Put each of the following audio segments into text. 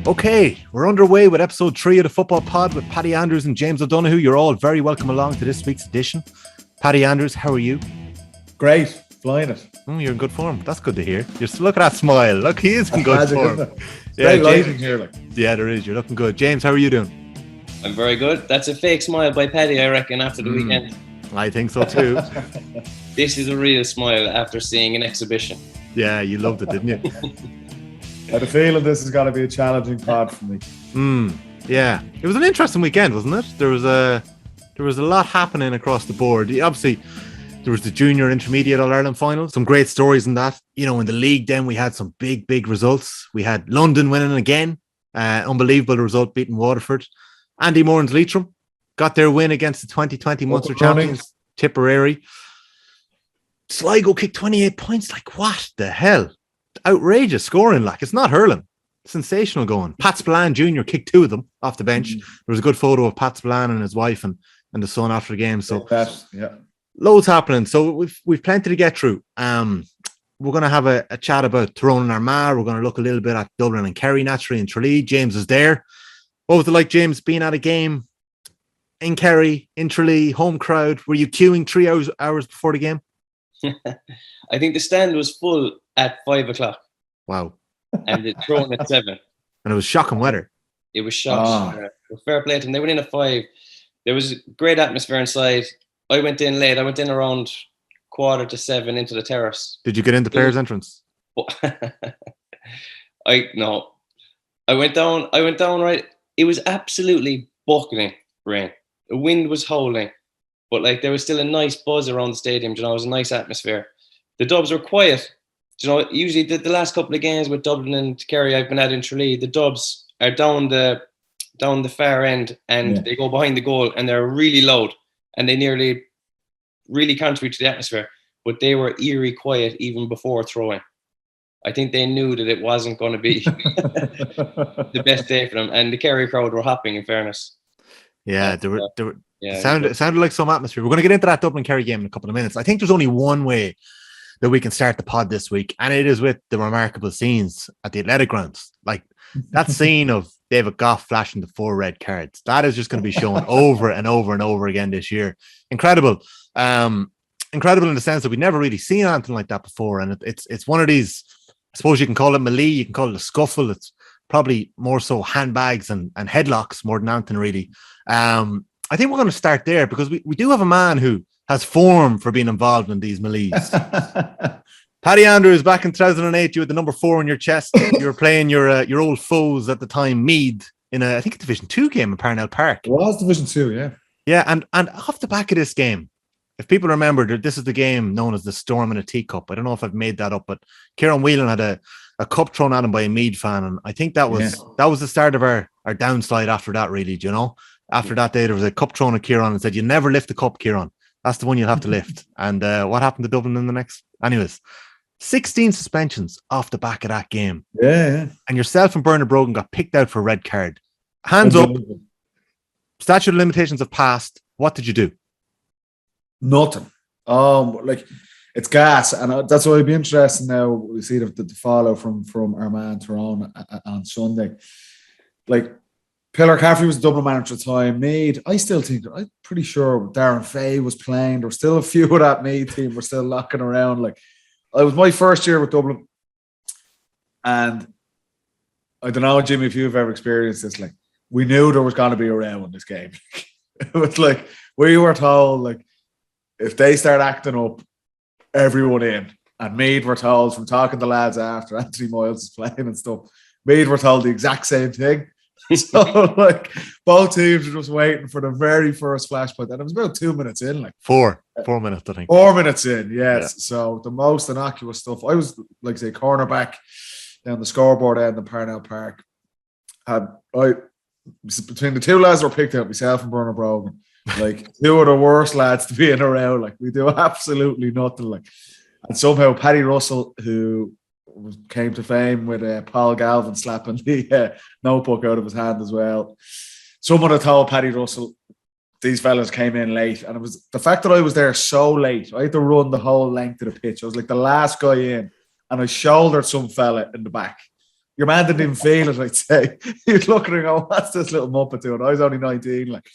Okay, we're underway with episode 3 of the Football Pod with Paddy Andrews and James O'Donoghue. You're all very welcome along to this week's edition. Paddy Andrews, how are you? Great, flying it. You're in good form. That's good to hear. Look at that smile. Look, he is in good form. It's very lighting here. Like. Yeah, there is. You're looking good. James, how are you doing? I'm very good. That's a fake smile by Paddy, I reckon, after the weekend. I think so too. This is a real smile after seeing an exhibition. Yeah, you loved it, didn't you? I had a feeling this has got to be a challenging pod for me. Yeah, it was an interesting weekend, wasn't it? There was a lot happening across the board. Obviously, there was the junior intermediate All-Ireland final. Some great stories in that. You know, in the league then we had some big results. We had London winning again. Unbelievable result, beating Waterford. Andy Moran's Leitrim got their win against the 2020 Munster champions, Tipperary. Sligo kicked 28 points. Like, what the hell? Outrageous scoring. Like, it's not hurling. Sensational going. Pat Spillane Jr. kicked 2 of them off the bench. There was a good photo of Pat Spillane and his wife and the son after the game. So loads happening. So we've plenty to get through. We're going to have a chat about Tyrone and Armagh. We're going to look a little bit at Dublin and Kerry, naturally, and Tralee. James is there. What was it like, James, being at a game in Kerry, in Tralee, home crowd? Were you queuing 3 hours before the game? I think the stand was full at 5 o'clock. Wow. And it thrown at 7. And it was shocking weather. It was shocking. Fair play to them. They went in at 5. There was a great atmosphere inside. I went in late. I went in around 6:45 into the terrace. Did you get into players' entrance? No. I went down right. It was absolutely bucketing rain. The wind was howling. But like there was still a nice buzz around the stadium, you know, it was a nice atmosphere. The Dubs were quiet. You know, usually the last couple of games with Dublin and Kerry I've been at in Tralee, the Dubs are down the far end and they go behind the goal and they're really loud and they nearly really contribute to the atmosphere. But they were eerie quiet even before throwing. I think they knew that it wasn't going to be the best day for them. And the Kerry crowd were hopping, in fairness. Yeah, they were. Yeah, it sounded like some atmosphere. We're going to get into that Dublin Kerry game in a couple of minutes. I think there's only one way that we can start the pod this week, and it is with the remarkable scenes at the athletic grounds. Like that scene of David Gough flashing the 4 red cards. That is just going to be shown over and over and over again this year. Incredible. Incredible in the sense that we've never really seen anything like that before. And it's one of these, I suppose you can call it melee, you can call it a scuffle. It's probably more so handbags and headlocks more than anything really. I think we're going to start there because we do have a man who has form for being involved in these melees. Paddy Andrews, back in 2008, you had the number 4 on your chest. You were playing your old foes at the time, Meath, in I think a Division 2 game in Parnell Park. It was Division 2, yeah. Yeah, and off the back of this game, if people remember, this is the game known as the Storm in a Teacup. I don't know if I've made that up, but Kieran Whelan had a cup thrown at him by a Meath fan, and I think that was the start of our downslide after that, really, do you know? After that day, there was a cup thrown at Kieran and said, you never lift the cup, Kieran. That's the one you'll have to lift. And what happened to Dublin in the next? Anyways, 16 suspensions off the back of that game. Yeah. And yourself and Bernard Brogan got picked out for a red card. Hands up. Statute of limitations have passed. What did you do? Nothing. It's gas. And that's why it'd be interesting now. We see the follow from Armagh-Tyrone on Sunday. Like, Pillar Caffrey was the Dublin manager at the time. Meath, I'm pretty sure Darren Fay was playing. There were still a few of that Meath team were still locking around. Like, it was my first year with Dublin. And I don't know, Jimmy, if you've ever experienced this, like, we knew there was going to be a row in this game. It was like, we were told, like, if they start acting up, everyone in. And Meath were told, from talking to lads after Anthony Moyles is playing and stuff, Meath were told the exact same thing. So, like, both teams were just waiting for the very first flashpoint. And it was about 2 minutes in. Like 4 minutes, I think. 4 minutes in, yes. Yeah. So, the most innocuous stuff. I was, like, say, cornerback down the scoreboard end in Parnell Park. Between the 2 lads that were picked out, myself and Bernard Brogan, like, 2 of the worst lads to be in a row. Like, we do absolutely nothing. Like, and somehow Paddy Russell, who came to fame with Paul Galvin slapping the notebook out of his hand as well. Someone had told Paddy Russell these fellas came in late, and it was the fact that I was there so late. I had to run the whole length of the pitch. I was like the last guy in, and I shouldered some fella in the back. your man didn't even feel it, I'd say. He was looking and going, what's this little muppet doing? I was only 19. Like,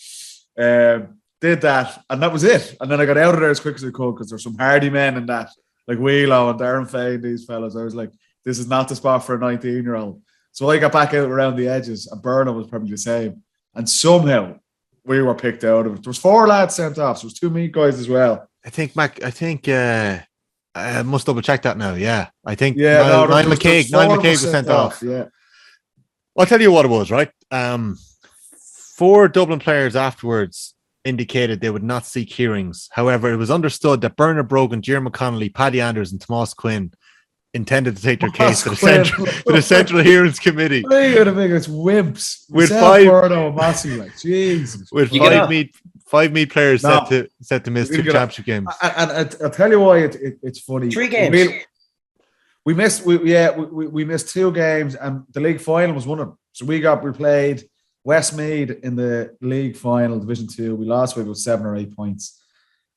did that, and that was it. And then I got out of there as quick as I could because there's some hardy men in that, like Wheelo and Darren Fay and these fellas. I was like, this is not the spot for a 19-year-old. So I got back out around the edges, and Burnham was probably the same. And somehow we were picked out of it. There was 4 lads sent off. So there was 2 meat guys as well. I must double check that now. Yeah, I think Niall McCaig was sent off. Yeah, I'll tell you what it was. Right, 4 Dublin players afterwards indicated they would not seek hearings. However, it was understood that Bernard Brogan, Diarmuid Connolly, Paddy Andrews, and Tomás Quinn intended to take their case to the Central Hearings Committee. It's wimps With Jesus. With 5 meat players set to miss 2 championship games. And I'll tell you why it's funny. 3 games. We missed 2 games, and the league final was one of them. So we played Westmeath in the league final, Division 2. We lost by about 7 or 8 points.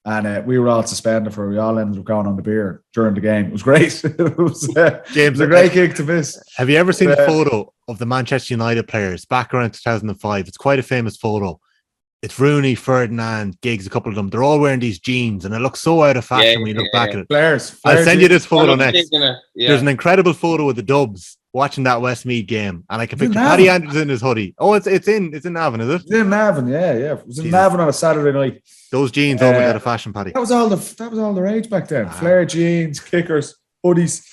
And we were all suspended we all ended up going on the beer during the game. It was great. It was James, a great gig to miss. Have you ever seen the photo of the Manchester United players back around 2005? It's quite a famous photo. It's Rooney, Ferdinand, Giggs, a couple of them. They're all wearing these jeans, and it looks so out of fashion when you look back at it. Players I'll send you this photo next. There's an incredible photo of the Dubs watching that Westmeath game, and I can picture Paddy Andrews in his hoodie. Oh, it's in Navan, is it? It's in Navan, yeah. It was in Navan on a Saturday night. Those jeans all went out of fashion, Paddy. That was all the rage back then. Flare jeans, kickers, hoodies.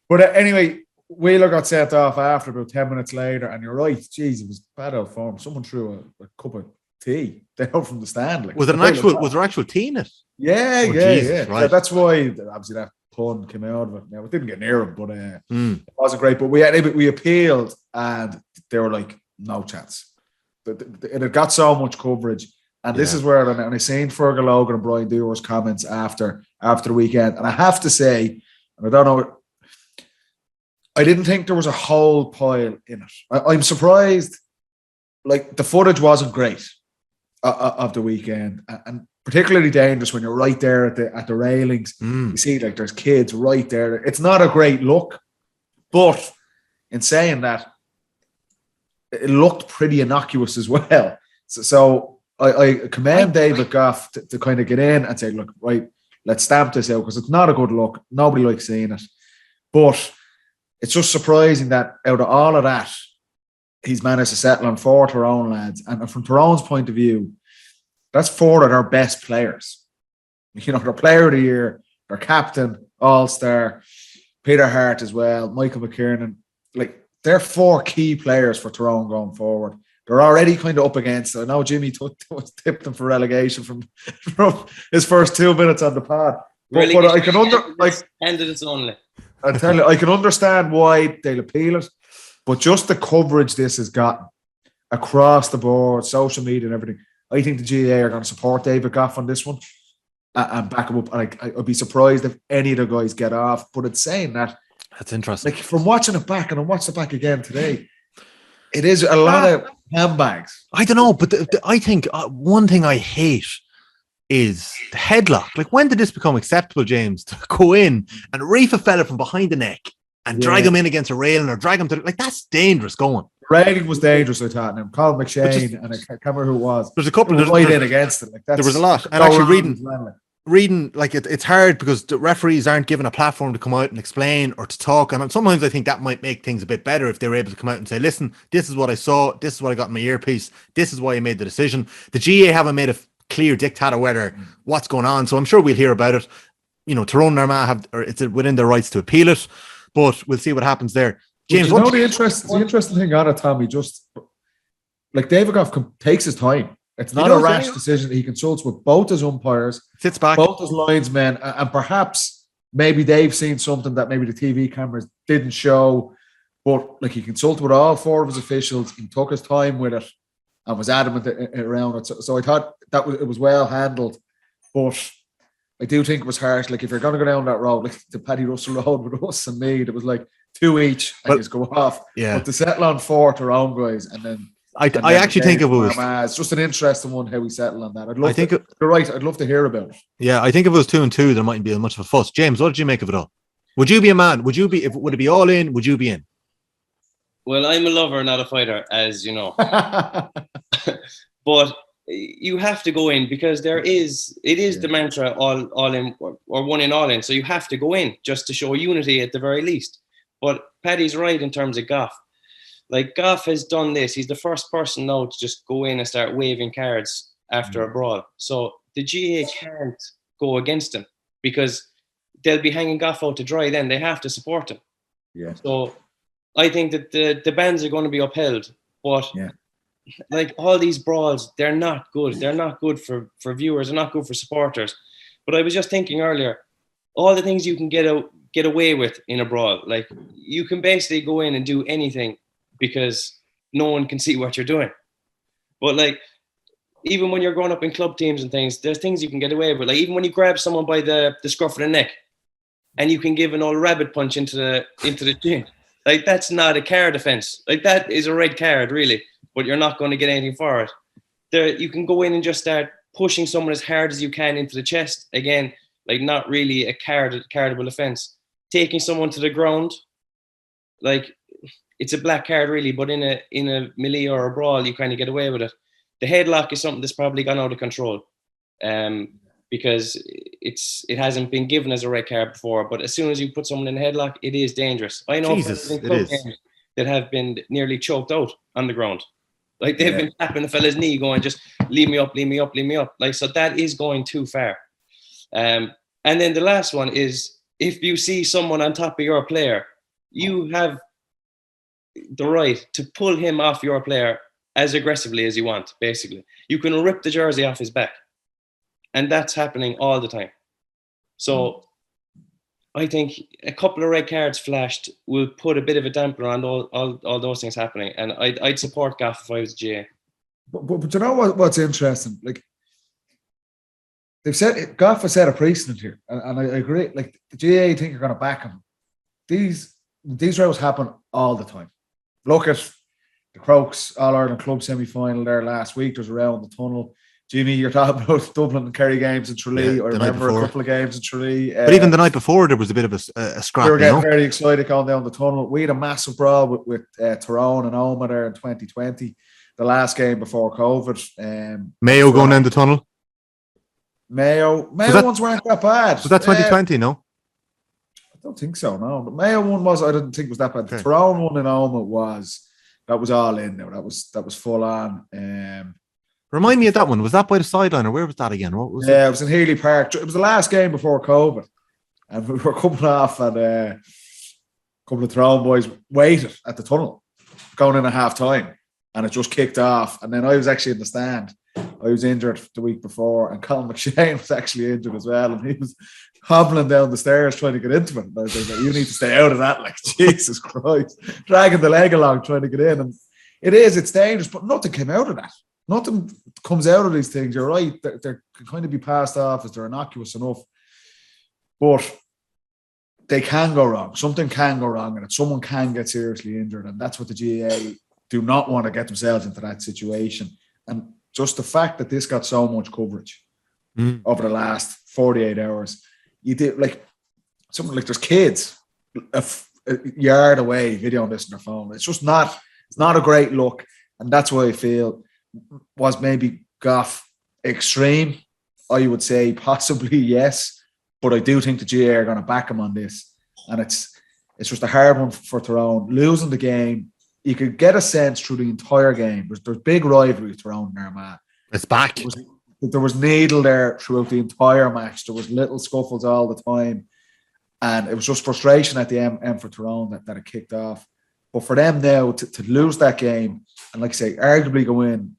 But anyway, Wheeler got sent off after about 10 minutes later, and you're right. Jeez, it was bad out form. Someone threw a cup of tea down from the stand. Like, was there actual tea in it? Yeah, Jesus, right. That's why obviously that pun came out of it. Now it didn't get near him, but it wasn't great. But we appealed, and they were like, no chance. It had got so much coverage. And this is where, and I seen Fergal Logan and Brian Dewar's comments after the weekend, and I have to say, and I don't know, I didn't think there was a whole pile in it. I'm surprised. Like, the footage wasn't great of the weekend, and particularly dangerous when you're right there at the railings. You see, like, there's kids right there. It's not a great look, but in saying that, it looked pretty innocuous as well. So I commend David Gough to kind of get in and say, look, right, let's stamp this out, because it's not a good look. Nobody likes seeing it. But it's just surprising that out of all of that, he's managed to settle on 4 Tyrone lads. And from Tyrone's point of view, that's 4 of their best players. You know, their player of the year, their captain, all-star, Peter Hart as well, Michael McKiernan. Like, they're 4 key players for Tyrone going forward. They're already kind of up against it. I know Jimmy tipped them for relegation from his first 2 minutes on the pod. But I can candidates only. I tell you, I can understand why they'll appeal it, but just the coverage this has gotten across the board, social media and everything, I think the GAA are going to support David Gough on this one and back him up. And I'd be surprised if any of the guys get off. But it's saying that, that's interesting. Like, from watching it back, and I watched it back again today, it is a lot of handbags. I don't know, but I think one thing I hate is the headlock. Like, when did this become acceptable, James, to go in and reef a fella from behind the neck and drag him in against a railing, or drag him to, like, that's dangerous going. Railing was dangerous, I thought. Now, Colin McShane, and I can't remember who it was. There's a couple of right in against it. Like, there was a lot. And actually reading, like, it's hard because the referees aren't given a platform to come out and explain or to talk. And sometimes I think that might make things a bit better if they were able to come out and say, listen, this is what I saw, this is what I got in my earpiece, this is why I made the decision. The GAA haven't made a clear dictate of whether what's going on, so I'm sure we'll hear about it. You know, Tyrone and Armagh it's within their rights to appeal it, but we'll see what happens there. James, you know the interesting thing on it, Tommy, just like David Gough takes his time. It's not a rash decision. He consults with both his umpires, sits back, both his linesmen, and perhaps maybe they've seen something that maybe the TV cameras didn't show. But like, he consulted with all 4 of his officials. He took his time with it and was adamant around it. So I thought it was well handled. But I do think it was harsh. Like, if you're going to go down that road, like the Paddy Russell road with us and me, it was like 2 each and just go off. Yeah. But to settle on 4 Tyrone guys, and then I actually think it was. It's just an interesting one how we settle on that. You're right. I'd love to hear about it. Yeah, I think if it was 2 and 2, there mightn't be much of a fuss. James, what did you make of it all? Would you be a man? Would it be all in? Would you be in? Well, I'm a lover, not a fighter, as you know. But you have to go in because it is the mantra all in or one in all in. So you have to go in just to show unity at the very least. But Paddy's right in terms of Gough. Like Gough has done this. He's the first person now to just go in and start waving cards after a brawl. So the GAA can't go against him because they'll be hanging Gough out to dry then. They have to support him. Yeah. So I think that the bans are going to be upheld. But like all these brawls, they're not good. They're not good for viewers. They're not good for supporters. But I was just thinking earlier, all the things you can get away with in a brawl, like you can basically go in and do anything because no one can see what you're doing. But like, even when you're growing up in club teams and things, there's things you can get away with. Like even when you grab someone by the scruff of the neck and you can give an old rabbit punch into the chin. Like that's not a card offense. Like that is a red card really, but you're not going to get anything for it. There, you can go in and just start pushing someone as hard as you can into the chest. Again, like not really a cardable offense. Taking someone to the ground, like it's a black card really, but in a melee or a brawl, you kind of get away with it. The headlock is something that's probably gone out of control, because it hasn't been given as a red card before. But as soon as you put someone in a headlock, it is dangerous. I know Jesus, in club games that have been nearly choked out on the ground. Like they've been tapping the fella's knee, going just leave me up, leave me up, leave me up. Like so that is going too far. And then the last one is if you see someone on top of your player, you have the right to pull him off your player as aggressively as you want, basically. You can rip the jersey off his back. And that's happening all the time. So I think a couple of red cards flashed will put a bit of a damper on all those things happening. And I'd support Gough if I was GA. But you know what's interesting? Like, Gough has set a precedent here. And I agree. Like, the GA think you're going to back him. These rows happen all the time. Look at the Crokes All-Ireland Club semi-final there last week. There's a row in the tunnel. Jimmy, you're talking about Dublin and Kerry games in Tralee. I remember a couple of games in Tralee. But even the night before, there was a bit of a scrap. We were getting very excited going down the tunnel. We had a massive brawl with Tyrone and Armagh there in 2020, the last game before COVID. Mayo going down the tunnel? Mayo ones weren't that bad. Was that 2020, no? I don't think so, no. The Mayo one I didn't think was that bad. Okay. The Tyrone one in Armagh that was all in there. That was full on. Remind me of that one. Was that by the sideline or where was that again? What was it was in Healy Park. It was the last game before COVID. And we were coming off and a couple of Tyrone boys waited at the tunnel going in at half time and it just kicked off. And then I was actually in the stand. I was injured the week before and Colin McShane was actually injured as well. And he was hobbling down the stairs trying to get into it. And I was like, you need to stay out of that. Like, Jesus Christ. Dragging the leg along trying to get in. And it's dangerous, but nothing came out of that. Nothing comes out of these things. You're right. They can kind of be passed off as they're innocuous enough. But they can go wrong. Something can go wrong and someone can get seriously injured. And that's what the GAA do not want to get themselves into that situation. And just the fact that this got so much coverage over the last 48 hours, you did like something like there's kids a yard away videoing this on their phone. It's not a great look. And that's why I feel was maybe Gough extreme. I would say possibly yes. But I do think the GA are going to back him on this. And it's just a hard one for Tyrone. Losing the game, you could get a sense through the entire game. There's big rivalry with Tyrone and Armagh. It's back. There was needle there throughout the entire match. There was little scuffles all the time. And it was just frustration at the end for Tyrone that it kicked off. But for them now to lose that game and, like I say, arguably go in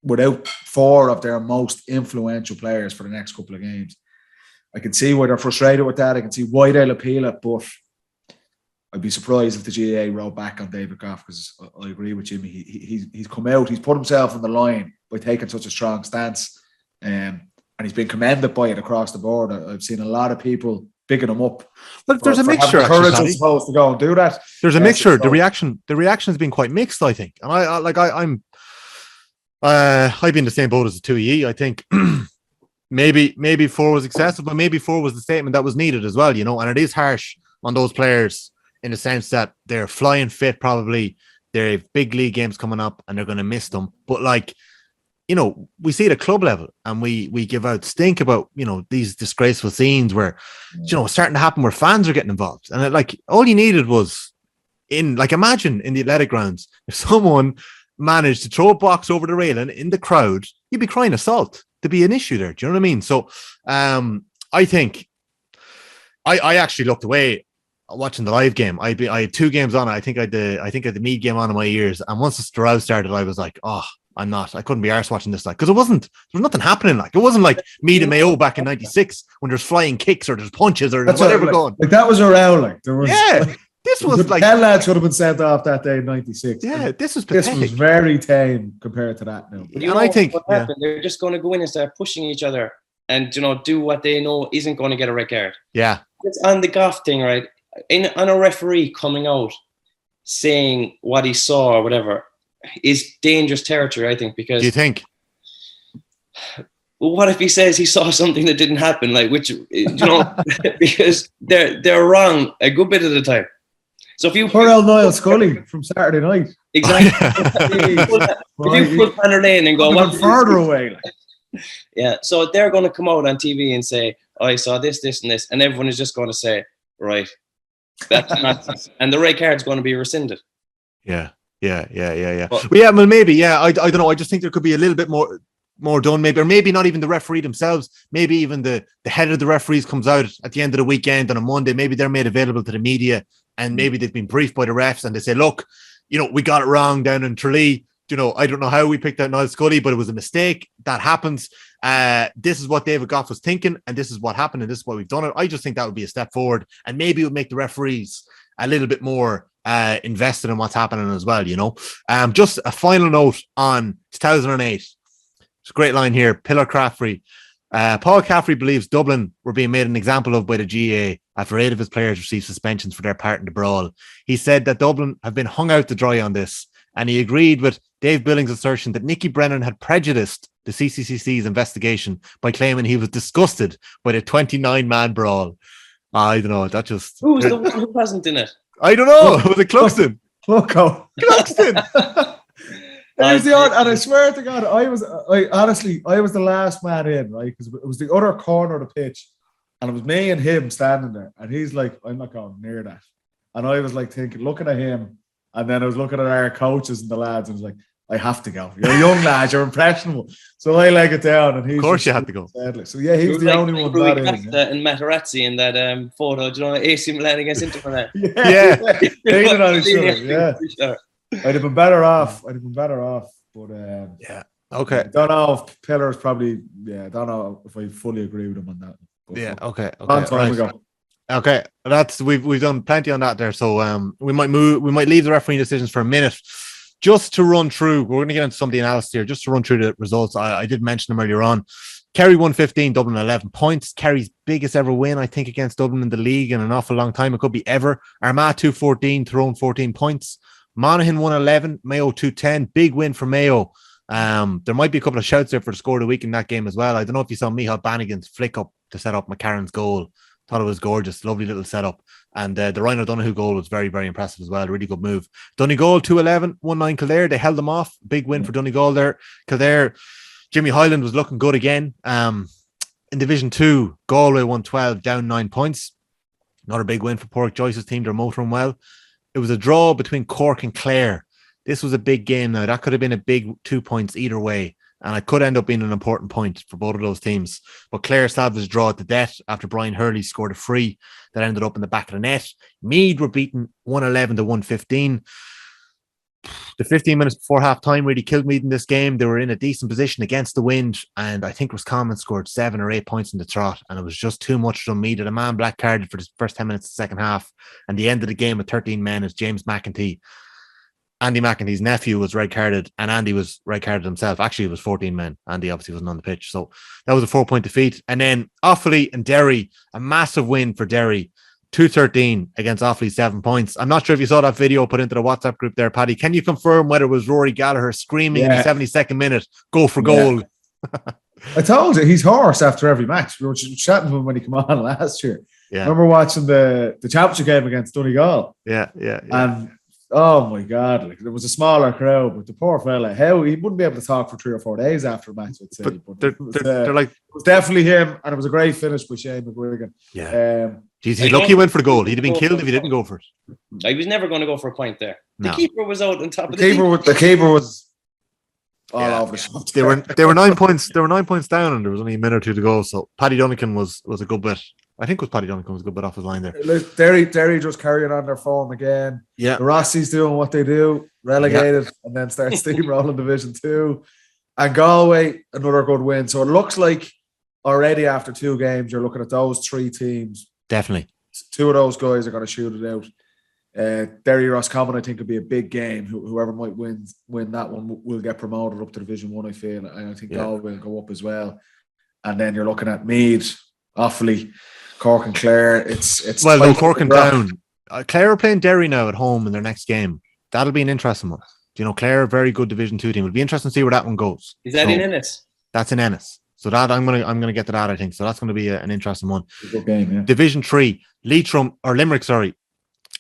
without four of their most influential players for the next couple of games, I can see why they're frustrated with that. I can see why they'll appeal it, but I'd be surprised if the GAA wrote back on David Gough because I agree with Jimmy. He's come out, he's put himself on the line by taking such a strong stance, and he's been commended by it across the board. I've seen a lot of people picking him up. But there's a mixture. Courage is supposed to go and do that. There's a mixture. The reaction has been quite mixed, I think, and I've been in the same boat as the two of you. I think maybe 4 was excessive, but maybe 4 was the statement that was needed as well, you know. And it is harsh on those players in the sense that they're flying fit, probably They have big league games coming up and they're going to miss them. But like, you know, we see it at club level and we give out stink about, you know, these disgraceful scenes where, you know, it's starting to happen where fans are getting involved. And it, like, all you needed was imagine in the athletic grounds, if someone managed to throw a box over the railing in the crowd, you'd be crying assault. There'd be an issue there. Do you know what I mean? So I think I actually looked away watching the live game. I had 2 games on it. I think I had the Mead game on in my ears. And once the Stroud started, I was like, oh, I couldn't be arsed watching this, like, because there was nothing happening. Like, it wasn't like Mead and Mayo back in '96 when there's flying kicks or there's punches or there's whatever going. Like, that was a row. Like, there was, this was like 10 lads should have been sent off that day in '96. Yeah, this was pathetic. This was very tame compared to that now. And I think what happened, they're just going to go in and start pushing each other and, you know, do what they know isn't going to get a red card. Yeah, it's on the Gough thing, right? On a referee coming out saying what he saw or whatever is dangerous territory, I think, because... Do you think? Well, what if he says he saw something that didn't happen? Like, which, you know, because they're wrong a good bit of the time. So if you... Poor old Niall Scully from Saturday night. Exactly. if you put Banner Lane and go... Well, further away. Like. Yeah, so they're going to come out on TV and say, oh, I saw this, this, and this. And everyone is just going to say, right, that's nonsense. And the red card's going to be rescinded. Yeah. Well, maybe. I don't know. I just think there could be a little bit more done, maybe, or maybe not even the referee themselves. Maybe even the head of the referees comes out at the end of the weekend on a Monday. Maybe they're made available to the media, and maybe they've been briefed by the refs, and they say, "Look, you know, we got it wrong down in Tralee. You know, I don't know how we picked out Niall Scully, but it was a mistake. That happens. This is what David Gough was thinking, and this is what happened, and this is why we've done it." I just think that would be a step forward, and maybe it would make the referees a little bit more invested in what's happening as well, you know. Just a final note on 2008. It's a great line here. Pillar Caffrey. Paul Caffrey believes Dublin were being made an example of by the GAA after 8 of his players received suspensions for their part in the brawl. He said that Dublin have been hung out to dry on this, and he agreed with Dave Billings' assertion that Nicky Brennan had prejudiced the CCCC's investigation by claiming he was disgusted by the 29-man brawl. I don't know. That just... Who was the one who wasn't in it? I don't know. Was it Cluxton? Cluxton. It was the odd, and I swear to God, I was the last man in, right? Because it was the other corner of the pitch, and it was me and him standing there, and he's like, "I'm not going near that," and I was like looking at him, and then I was looking at our coaches and the lads, and I was like, "I have to go. You're a young lad, you're impressionable." So I leg it down, and he's of course you had to go. Sadly. So yeah, he was the only one not in. And Materazzi in that photo, do you know, AC Milan against Inter Milan. Yeah. On each other. Yeah. I'd have been better off. But yeah. Okay. I don't know if Pillar's probably. Yeah. I don't know if I fully agree with him on that. But, yeah. Okay. Long time ago. Okay. That's we've done plenty on that there. So we might leave the refereeing decisions for a minute. Just to run through, we're going to get into some of the analysis here. Just to run through the results, I did mention them earlier on. Kerry won 15, Dublin 11 points. Kerry's biggest ever win, I think, against Dublin in the league in an awful long time. It could be ever. Armagh 2-14, Tyrone 14 points. Monaghan 1-11, Mayo 2-10. Big win for Mayo. There might be a couple of shouts there for the score of the week in that game as well. I don't know if you saw Michal Bannigan's flick up to set up McCarran's goal. Thought it was gorgeous, lovely little setup. And the Ryan O'Donoghue goal was very, very impressive as well. Really good move. Donegal 2-11, 1-9 Kildare. They held them off. Big win for Donegal there. Kildare, Jimmy Hyland was looking good again. In Division 2, Galway 1-12, down 9 points. Another big win for Pork Joyce's team. They're motoring well. It was a draw between Cork and Clare. This was a big game now. That could have been a big 2 points either way. And it could end up being an important point for both of those teams. But Clare salvaged a draw at the death after Brian Hurley scored a free that ended up in the back of the net. Meath were beaten 1-11 to 1-15. The 15 minutes before half-time really killed Meath in this game. They were in a decent position against the wind, and I think Roscommon scored 7 or 8 points in the trot, and it was just too much for Meath. A man black carded for the first 10 minutes of the second half, and the end of the game with 13 men is James McEntee. Andy McEntee's nephew was red carded, and Andy was red carded himself. Actually, it was 14 men. Andy obviously wasn't on the pitch. So that was a 4-point defeat. And then Offaly and Derry, a massive win for Derry, 2-13 against Offaly, 7 points. I'm not sure if you saw that video put into the WhatsApp group there, Paddy. Can you confirm whether it was Rory Gallagher screaming in the 72nd minute, go for goal? I told you, he's hoarse after every match. We were chatting to him when he came on last year. Yeah. I remember watching the championship game against Donegal. Yeah. And Oh my God! Like, there was a smaller crowd, but the poor fella, how he wouldn't be able to talk for 3 or 4 days after a match. I'd say, but they're like, it was definitely him, and it was a great finish by Shane McGuigan. Yeah, geez, he's lucky he went for the goal. He'd have been killed if he didn't go for it. I was never going to go for a point there. The keeper was out on top of the keeper. The keeper was all over the shop. They were 9 points. They were 9 points down, and there was only a minute or two to go. So Paddy Donnican was a good bit. I think it was Paddy Donnican was a good bit off his line there. Derry just carrying on their form again. Yeah, the Rossies doing what they do, relegated, and then start steamrolling Division 2. And Galway, another good win. So it looks like already after 2 games, you're looking at those 3 teams. Definitely, 2 of those guys are going to shoot it out. Derry Roscommon, I think, will be a big game. Whoever might win that one will get promoted up to Division 1, I feel. And I think Galway will go up as well. And then you're looking at Meath, Offaly, Cork and Clare. It's well, no, Cork and Down. Clare are playing Derry now at home in their next game. That'll be an interesting one. You know, Clare, very good Division 2 team. It'll be interesting to see where that one goes. Is that in Ennis? That's in Ennis. So that I'm gonna get to that, I think. So that's gonna be an interesting one. Good game, yeah. Division 3, Limerick,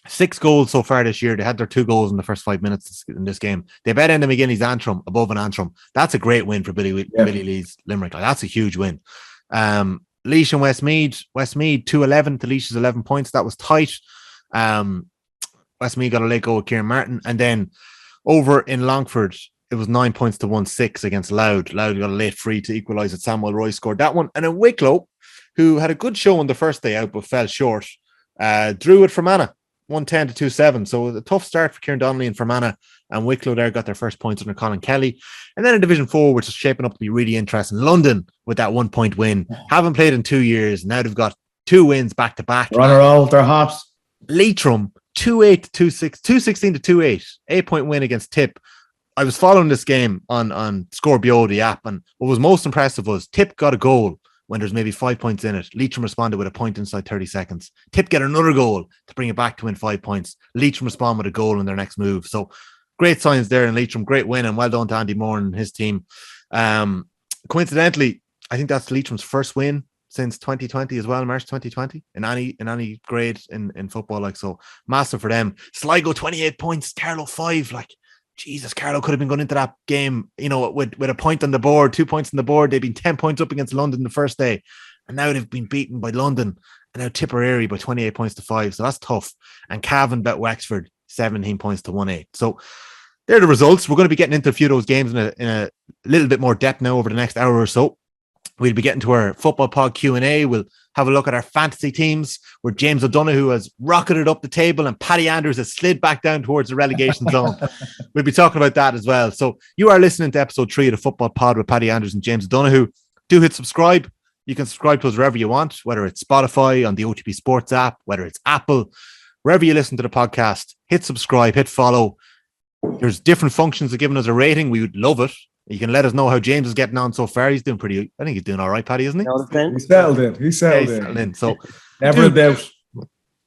6 goals so far this year. They had their 2 goals in the first 5 minutes in this game. They bet Enda McGinney's Antrim above an Antrim. That's a great win for Billy Lee's Limerick. Like, that's a huge win. Laois and Westmead 2-11 to Laois's 11 points. That was tight. Westmead got a late goal with Kieran Martin. And then over in Longford, it was 9 points to 1-6 against Louth. Louth got a late free to equalise it. Samuel Roy scored that one. And then Wicklow, who had a good show on the first day out but fell short, drew it for Fermanagh, 110 to 2-7. So it was a tough start for Kieran Donnelly and Fermanagh. And Wicklow there got their first points under Colin Kelly. And then in Division 4, which is shaping up to be really interesting, London with that 1 point win. Haven't played in 2 years. Now they've got 2 wins back to back. Run roll, they're hot. Leitrim, 2-8 to 2-6, 2-16 to 2-8. 8-point win against Tipp. I was following this game on Score Bio, the app, and what was most impressive was Tipp got a goal when there's maybe 5 points in it. Leitrim responded with a point inside 30 seconds. Tipp get another goal to bring it back to win 5 points. Leitrim respond with a goal in their next move. So great signs there in Leitrim. Great win, and well done to Andy Moran and his team. Coincidentally, I think that's Leitrim's first win since 2020 as well, March 2020, in any grade in football. Like, so massive for them. Sligo 28 points, Carlow 5. Like, Jesus, Carlow could have been going into that game, you know, with a point on the board, 2 points on the board. They've been 10 points up against London the first day, and now they've been beaten by London, and now Tipperary by 28 points to 5. So that's tough. And Cavan bet Wexford 17 points to 1-8. So they're the results. We're going to be getting into a few of those games in a little bit more depth now over the next hour or so. We'll be getting to our football pod Q&A. We'll have a look at our fantasy teams, where James O'Donoghue has rocketed up the table and Paddy Andrews has slid back down towards the relegation zone. We'll be talking about that as well. So you are listening to episode 3 of the football pod with Paddy Andrews and James O'Donoghue. Do hit subscribe. You can subscribe to us wherever you want, whether it's Spotify, on the OTP Sports app, whether it's Apple, wherever you listen to the podcast. Hit subscribe, hit follow. There's different functions of giving us a rating. We would love it. You can let us know how James is getting on so far. He's doing I think he's doing all right, Paddy, isn't he? He's settled in. He's settled in. So never a doubt.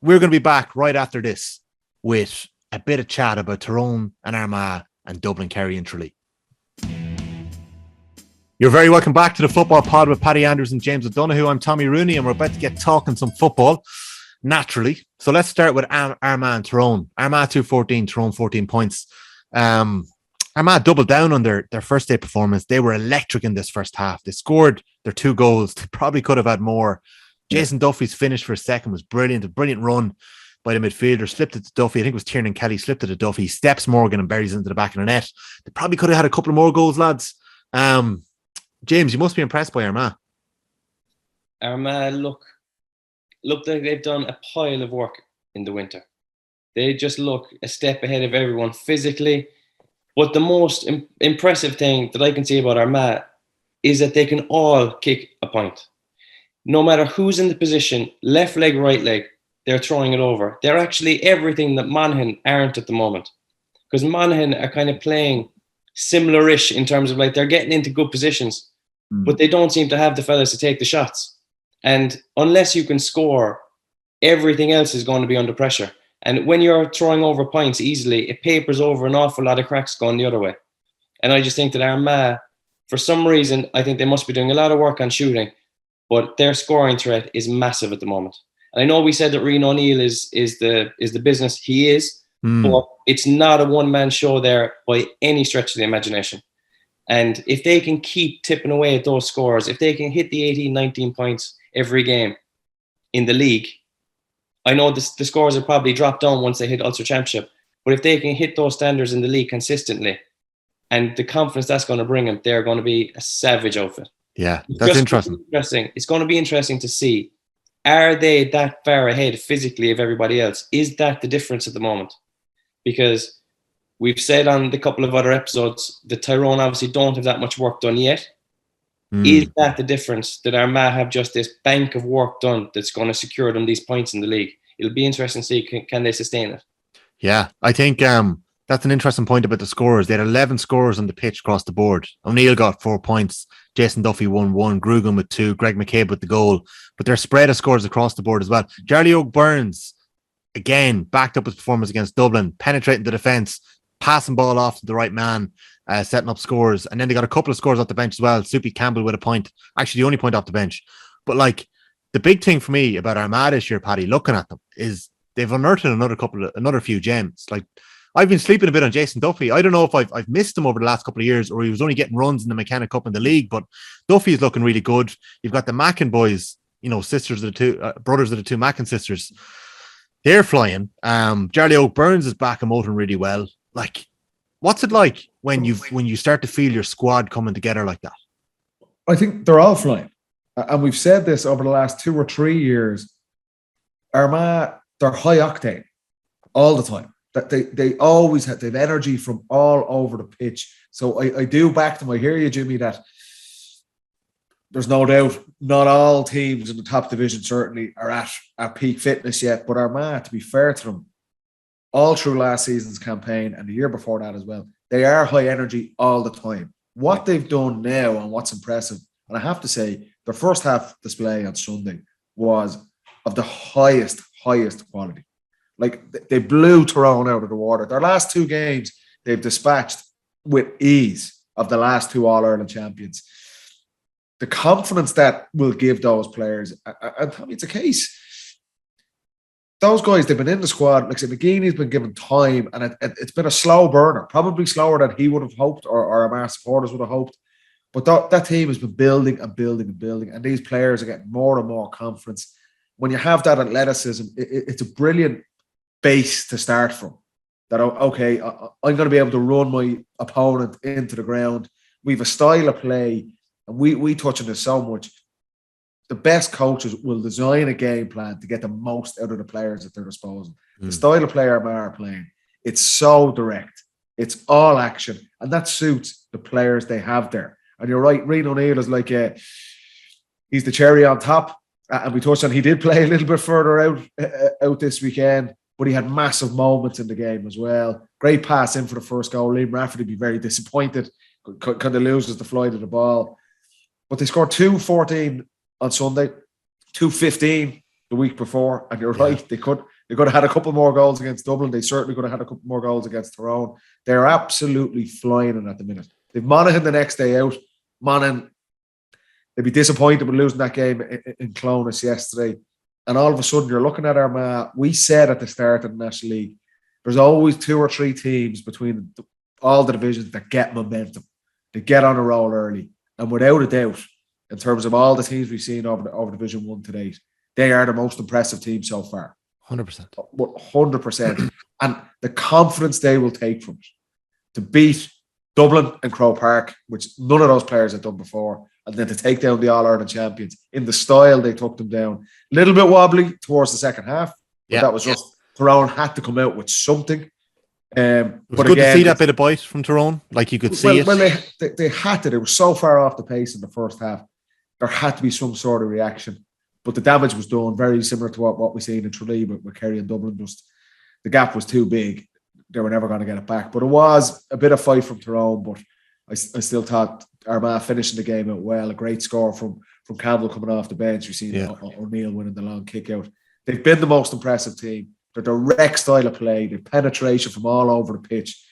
We're going to be back right after this with a bit of chat about Tyrone and Armagh and Dublin, Kerry and Tralee. You're very welcome back to the football pod with Paddy Andrews and James O'Donoghue. I'm Tommy Rooney, and we're about to get talking some football, naturally. So let's start with Armagh and Tyrone. Armagh 2-14, Tyrone 14 points. Armagh doubled down on their first day performance. They were electric in this first half. They scored their 2 goals. They probably could have had more. Jason Duffy's finish for a second was brilliant. A brilliant run by the midfielder. Slipped it to Duffy. I think it was Tiernan Kelly. Slipped it to Duffy. Steps Morgan and buries into the back of the net. They probably could have had a couple of more goals, lads. James, you must be impressed by Armagh. Armagh look like they've done a pile of work in the winter. They just look a step ahead of everyone physically. But the most impressive thing that I can see about Armagh is that they can all kick a point. No matter who's in the position, left leg, right leg, they're throwing it over. They're actually everything that Monaghan aren't at the moment. Because Monaghan are kind of playing similar-ish in terms of, like, they're getting into good positions, but they don't seem to have the fellas to take the shots. And unless you can score, everything else is going to be under pressure. And when you're throwing over points easily, it papers over an awful lot of cracks going the other way. And I just think that Armagh, for some reason, I think they must be doing a lot of work on shooting, but their scoring threat is massive at the moment. And I know we said that Rian O'Neill is the business. He is, but it's not a one-man show there by any stretch of the imagination. And if they can keep tipping away at those scores, if they can hit the 18, 19 points every game in the league, I know the scores will probably drop down once they hit Ulster Championship, but if they can hit those standards in the league consistently, and the confidence that's going to bring them, they're going to be a savage outfit. Yeah, that's interesting. It's going to be interesting to see, are they that far ahead physically of everybody else? Is that the difference at the moment? Because we've said on the couple of other episodes that Tyrone obviously don't have that much work done yet. Is that the difference, that Armagh have just this bank of work done that's going to secure them these points in the league? It'll be interesting to see, can they sustain it? Yeah, I think that's an interesting point about the scores. They had 11 scores on the pitch across the board. O'Neill got 4 points. Jason Duffy won 1. Grugan with 2. Greg McCabe with the goal. But they're spread of scores across the board as well. Charlie O'Burns, again, backed up his performance against Dublin, penetrating the defence, passing ball off to the right man, setting up scores. And then they got a couple of scores off the bench as well. Soupy Campbell with a point. Actually, the only point off the bench. But like, the big thing for me about Armagh this year, Paddy, looking at them, is they've unearthed another few gems. Like, I've been sleeping a bit on Jason Duffy. I don't know if I've missed him over the last couple of years, or he was only getting runs in the McKenna Cup in the league, but Duffy is looking really good. You've got the Mackin boys, sisters of the two brothers of the two Mackin sisters. They're flying. Charlie O'Burns is back and motoring really well. Like, what's it like when you start to feel your squad coming together like that? I think they're all flying. And we've said this over the last 2 or 3 years. Armagh, they're high octane all the time. That they always have energy from all over the pitch. So I do back them. I hear you, Jimmy, that there's no doubt not all teams in the top division certainly are at peak fitness yet. But Armagh, to be fair to them, all through last season's campaign and the year before that as well, they are high energy all the time. What they've done now and what's impressive, and I have to say, their first half display on Sunday was of the highest quality. Like, they blew Tyrone out of the water. Their last 2 games, they've dispatched with ease of the last 2 All-Ireland champions. The confidence that will give those players, and Tommy, it's a case. Those guys, they've been in the squad. Like I said, McGeeney's been given time, and it's been a slow burner, probably slower than he would have hoped, or our supporters would have hoped. But that team has been building and building and building, and these players are getting more and more confidence. When you have that athleticism, it's a brilliant base to start from. That, okay, I'm going to be able to run my opponent into the ground. We have a style of play, and we touch on this so much. The best coaches will design a game plan to get the most out of the players at their disposal. The style of play Armagh are playing, it's so direct. It's all action, and that suits the players they have there. And you're right, Rian O'Neill is like he's the cherry on top. And we touched on, he did play a little bit further out this weekend, but he had massive moments in the game as well. Great pass in for the first goal. Liam Rafferty would be very disappointed. Kind of loses the flight of the ball. But they scored 2-14 on Sunday, 2-15 the week before. And you're right, they could have had a couple more goals against Dublin. They certainly could have had a couple more goals against Tyrone. They're absolutely flying in at the minute. They've Monaghan the next day out. Monaghan, they'd be disappointed with losing that game in Clonus yesterday. And all of a sudden, you're looking at Armagh. We said at the start of the National League, there's always 2 or 3 teams between all the divisions that get momentum. They get on a roll early. And without a doubt, in terms of all the teams we've seen over Division 1 to date, they are the most impressive team so far. 100%. 100%. And the confidence they will take from it to beat Dublin and Croke Park, which none of those players had done before, and then to take down the All-Ireland champions in the style they took them down. A little bit wobbly towards the second half, but that was just Tyrone had to come out with something. It was good to see that bit of bite from Tyrone. Like, you could see it. Well, they had to. They were so far off the pace in the first half. There had to be some sort of reaction. But the damage was done, very similar to what we seen in Tralee with Kerry and Dublin. Just the gap was too big. They were never going to get it back. But it was a bit of fight from Tyrone, but I still thought Armagh finishing the game out well. A great score from Campbell coming off the bench. We've seen O'Neill winning the long kick out. They've been the most impressive team. Their direct style of play, their penetration from all over the pitch,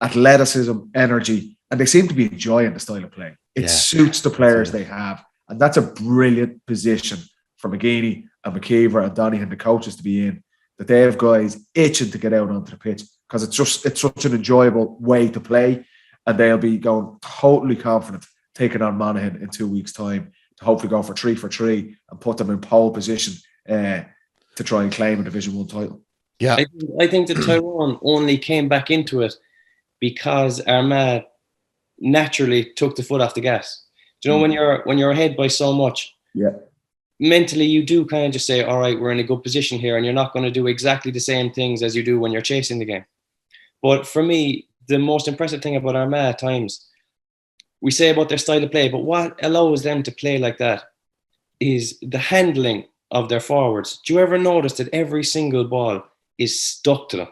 athleticism, energy, and they seem to be enjoying the style of play. It suits the players they have, and that's a brilliant position for McGeeney and McKeever and Donny and the coaches to be in, that they have guys itching to get out onto the pitch because it's such an enjoyable way to play, and they'll be going totally confident taking on Monaghan in 2 weeks' time to hopefully go for 3 and put them in pole position to try and claim a Division 1 title. Yeah, I think that Tyrone only came back into it because Armagh naturally took the foot off the gas. Do you know when you're ahead by so much? Yeah. Mentally, you do kind of just say, all right, we're in a good position here, and you're not going to do exactly the same things as you do when you're chasing the game. But for me, the most impressive thing about Armagh at times, we say about their style of play, but what allows them to play like that is the handling of their forwards. Do you ever notice that every single ball is stuck to them?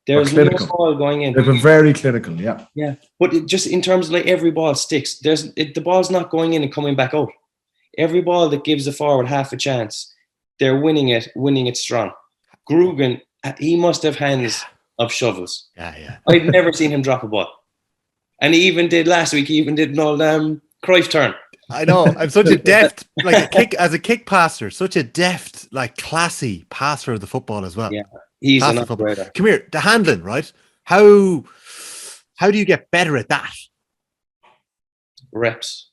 There's no ball going in. They've been very clinical, yeah. Yeah, but just in terms of like every ball sticks, the ball's not going in and coming back out. Every ball that gives the forward half a chance, they're winning it strong. Grugan, he must have hands of shovels. Yeah. I've never seen him drop a ball. And he even did last week, he even did an old Cruyff turn. I know. I'm such a deft, as a kick passer, such a deft, classy passer of the football as well. Yeah, he's an football. operator. Come here, the handling, right? How do you get better at that? Reps,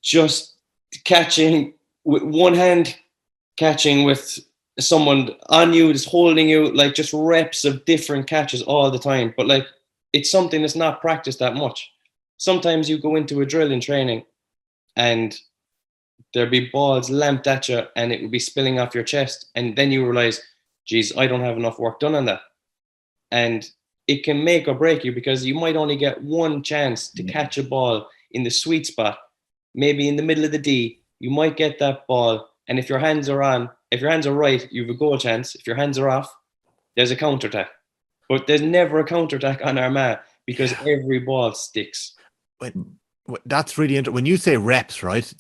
just catching with one hand, catching with someone on you, just holding you, just reps of different catches all the time. But it's something that's not practiced that much. Sometimes you go into a drill in training and there'll be balls lamped at you and it will be spilling off your chest. And then you realize, geez, I don't have enough work done on that. And it can make or break you because you might only get one chance to catch a ball in the sweet spot. Maybe in the middle of the D, you might get that ball. And if your hands are right, you have a goal chance. If your hands are off, there's a counterattack. But there's never a counterattack on Armagh because every ball sticks. That's really interesting. When you say reps, right?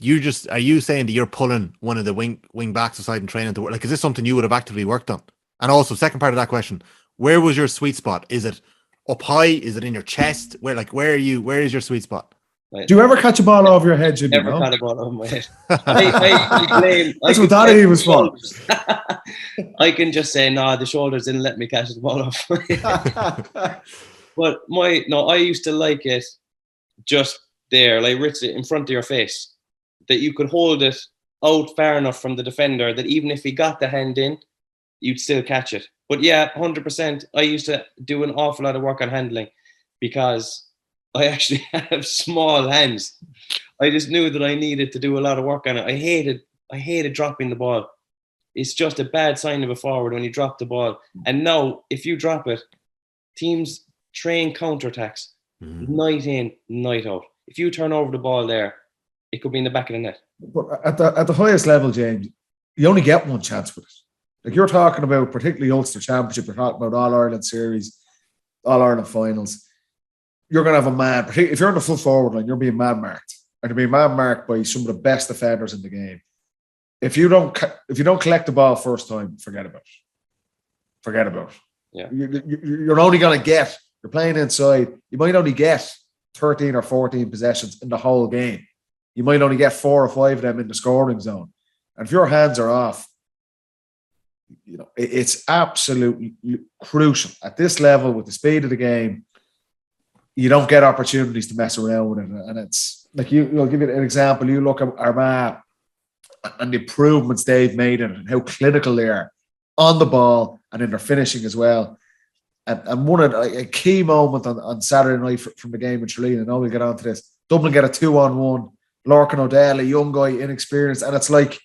Are you saying that you're pulling one of the wing backs aside and training to work? Is this something you would have actively worked on? And also, second part of that question, where was your sweet spot? Is it up high? Is it in your chest? Where is your sweet spot? Do you ever catch a ball over your head, Jimmy? Never caught a ball over my head. That's what Donaghy was for. I can just say, no, the shoulders didn't let me catch the ball off my head. But I used to like it just there, Ritz, in front of your face, that you could hold it out far enough from the defender that even if he got the hand in, you'd still catch it. But yeah, 100%, I used to do an awful lot of work on handling because I actually have small hands. I just knew that I needed to do a lot of work on it. I hated dropping the ball. It's just a bad sign of a forward when you drop the ball. And now, if you drop it, teams train counterattacks night in, night out. If you turn over the ball there, it could be in the back of the net. But at the highest level, James, you only get one chance with it. You're talking about particularly Ulster Championship, you're talking about All-Ireland series, All-Ireland finals. You're going to have a man, if you're on the full forward line, you're being man-marked. And you're being man-marked by some of the best defenders in the game. If you don't collect the ball first time, forget about it. Yeah. You're only going to get, you're playing inside, you might only get 13 or 14 possessions in the whole game. You might only get 4 or 5 of them in the scoring zone. And if your hands are off, it's absolutely crucial. At this level, with the speed of the game, you don't get opportunities to mess around with it. And it's like, I'll give you an example. You look at Armagh and the improvements they've made in it and how clinical they are on the ball and in their finishing as well. And one of a key moment on Saturday night from the game in Tralee, and I know we'll get on to this, Dublin get a 2-on-1, Lorcan O'Dell, a young guy, inexperienced, and it's like,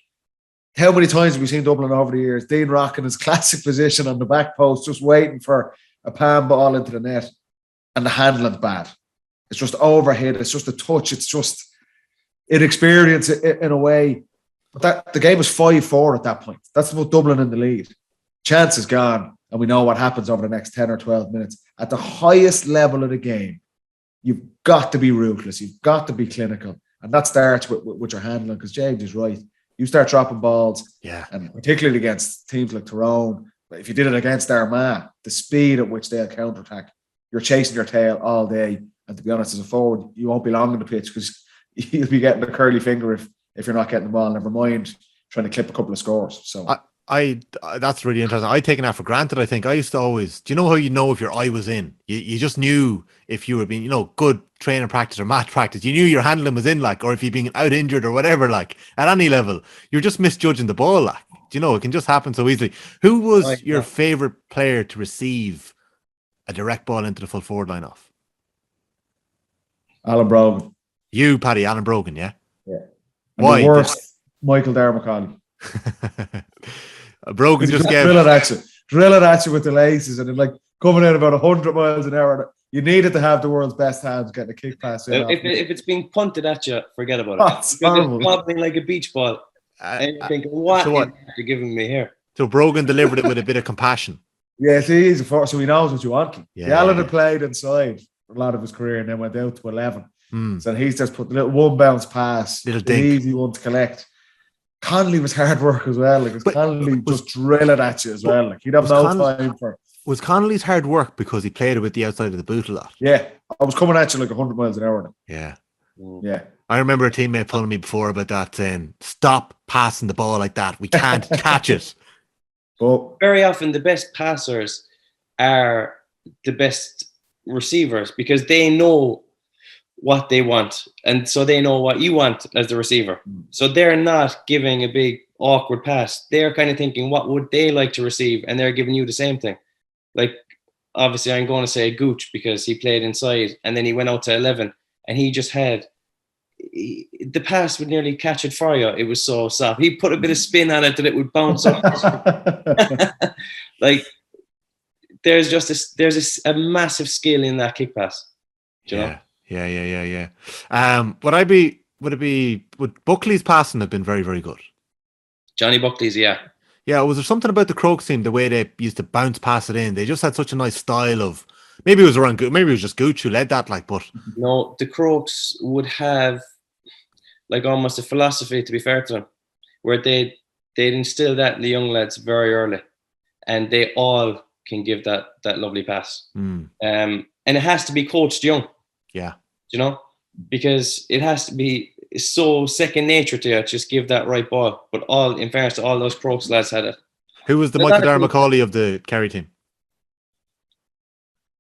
how many times have we seen Dublin over the years? Dean Rock in his classic position on the back post, just waiting for a palm ball into the net, and the handling's bad. It's just overhead. It's just a touch. It's just inexperience in a way. But the game was 5-4 at that point. That's about Dublin in the lead. Chance is gone, and we know what happens over the next 10 or 12 minutes. At the highest level of the game, you've got to be ruthless. You've got to be clinical. And that starts with your handling, because James is right. You start dropping balls, and particularly against teams like Tyrone, if you did it against Armagh, the speed at which they'll counterattack, you're chasing your tail all day. And to be honest, as a forward, you won't be long on the pitch because you'll be getting a curly finger if you're not getting the ball, never mind trying to clip a couple of scores. So That's really interesting. I'd taken that for granted. I think I used to always, do you know how you know if your eye was in? You just knew if you were being, good training practice or match practice. You knew your handling was in, like, or if you're being out injured or whatever, like, at any level, you're just misjudging the ball, like, it can just happen so easily. Who was your favorite player to receive a direct ball into the full forward line off? Alan Brogan. You, Paddy, Alan Brogan, yeah? Yeah. And Why? the worst, Michael Dermacoli. Brogan just gave drill it at you with the laces, and then like coming in about 100 miles an hour. You needed to have the world's best hands getting a kick pass in. If it's being punted at you, forget about it. It's horrible. It's wobbling like a beach ball. And you think, what you're giving me here? So Brogan delivered it with a bit of compassion. Yeah, he's so he knows what you want. Yeah, Alan had played inside for a lot of his career and then went out to 11. So he's just put the little one bounce pass, the easy one to collect. Connolly was hard work as well. Like, Connolly just drill it at you as well. Like, he'd have no time for it. Was Connolly's hard work because he played it with the outside of the boot a lot? Yeah. I was coming at you like 100 miles an hour now. Yeah. Yeah. I remember a teammate pulling me before about that, saying, stop passing the ball like that. We can't catch it. But very often the best passers are the best receivers because they know what they want, and so they know what you want as the receiver. So they're not giving a big awkward pass. They're kind of thinking, what would they like to receive? And they're giving you the same thing. Like, obviously I'm going to say Gough because he played inside and then he went out to 11 and he just had the pass would nearly catch it for you. It was so soft. He put a bit of spin on it that it would bounce up. Like, there's a massive skill in that kick pass. Do you know? Yeah. Would Buckley's passing have been very, very good? Johnny Buckley's, yeah. Yeah, was there something about the Crokes team, the way they used to bounce pass it in? They just had such a nice style of, maybe it was just Gooch who led that, like, but... No, the Crokes would have, like, almost a philosophy, to be fair to them, where they'd instill that in the young lads very early, and they all can give that lovely pass. And it has to be coached young. Yeah. You know, because it has to be so second nature to you, just give that right ball. But in fairness to all those Crokes lads had it. Who was the Michael Darmacaulay of the Kerry team?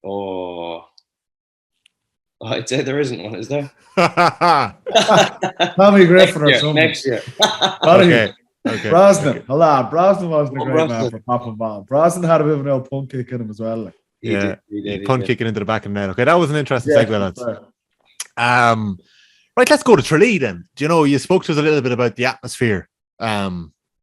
Oh, I'd say there isn't one, is there? Tommy Griffin or something. Next year. Okay. Brosnan. Hello. Brosnan wasn't a great man for popping ball. Brosnan had a bit of an old punt kick in him as well. Like. He did. Punt kicking into the back of the net. Okay, that was an interesting segue, lads. Right, let's go to Tralee then. Do you know, you spoke to us a little bit about the atmosphere,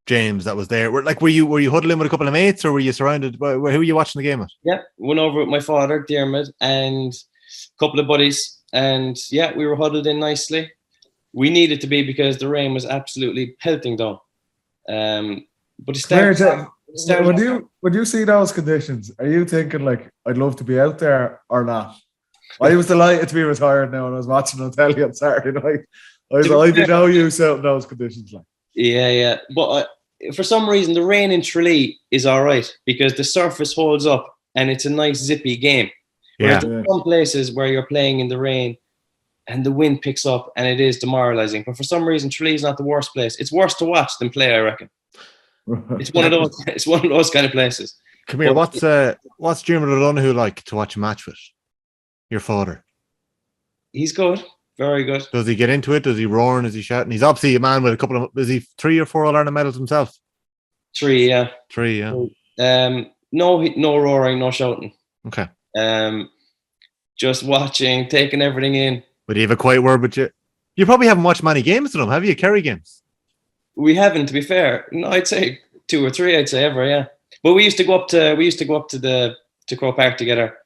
James, that was there. Were you huddling with a couple of mates, or were you surrounded by, who were you watching the game with? Yeah, went over with my father, Dermot, and a couple of buddies, and yeah, we were huddled in nicely. We needed to be because the rain was absolutely pelting down. But it started. When you see those conditions, are you thinking like, I'd love to be out there or not? I was delighted to be retired now, and I was watching on telly on Saturday night. I did no use out in those conditions. Like, yeah. But for some reason, the rain in Tralee is all right because the surface holds up and it's a nice zippy game. Whereas there are some places where you're playing in the rain and the wind picks up and it is demoralizing. But for some reason, Tralee is not the worst place. It's worse to watch than play, I reckon. It's one of those. It's one of those kind of places. Come here. What's Jim O'Donoghue like to watch a match with? Your father. He's good. Very good. Does he get into it? Does he roar? Is he shouting? He's obviously a man with a couple of. Is he 3 or 4 All-Ireland medals himself? 3, yeah. 3, yeah. No roaring, no shouting. Okay. Just watching, taking everything in. Would he have a quiet word with you? You probably haven't watched many games with him, have you? Kerry games. We haven't, to be fair. No, I'd say 2 or 3. I'd say ever, yeah. But we used to go up to Croke Park together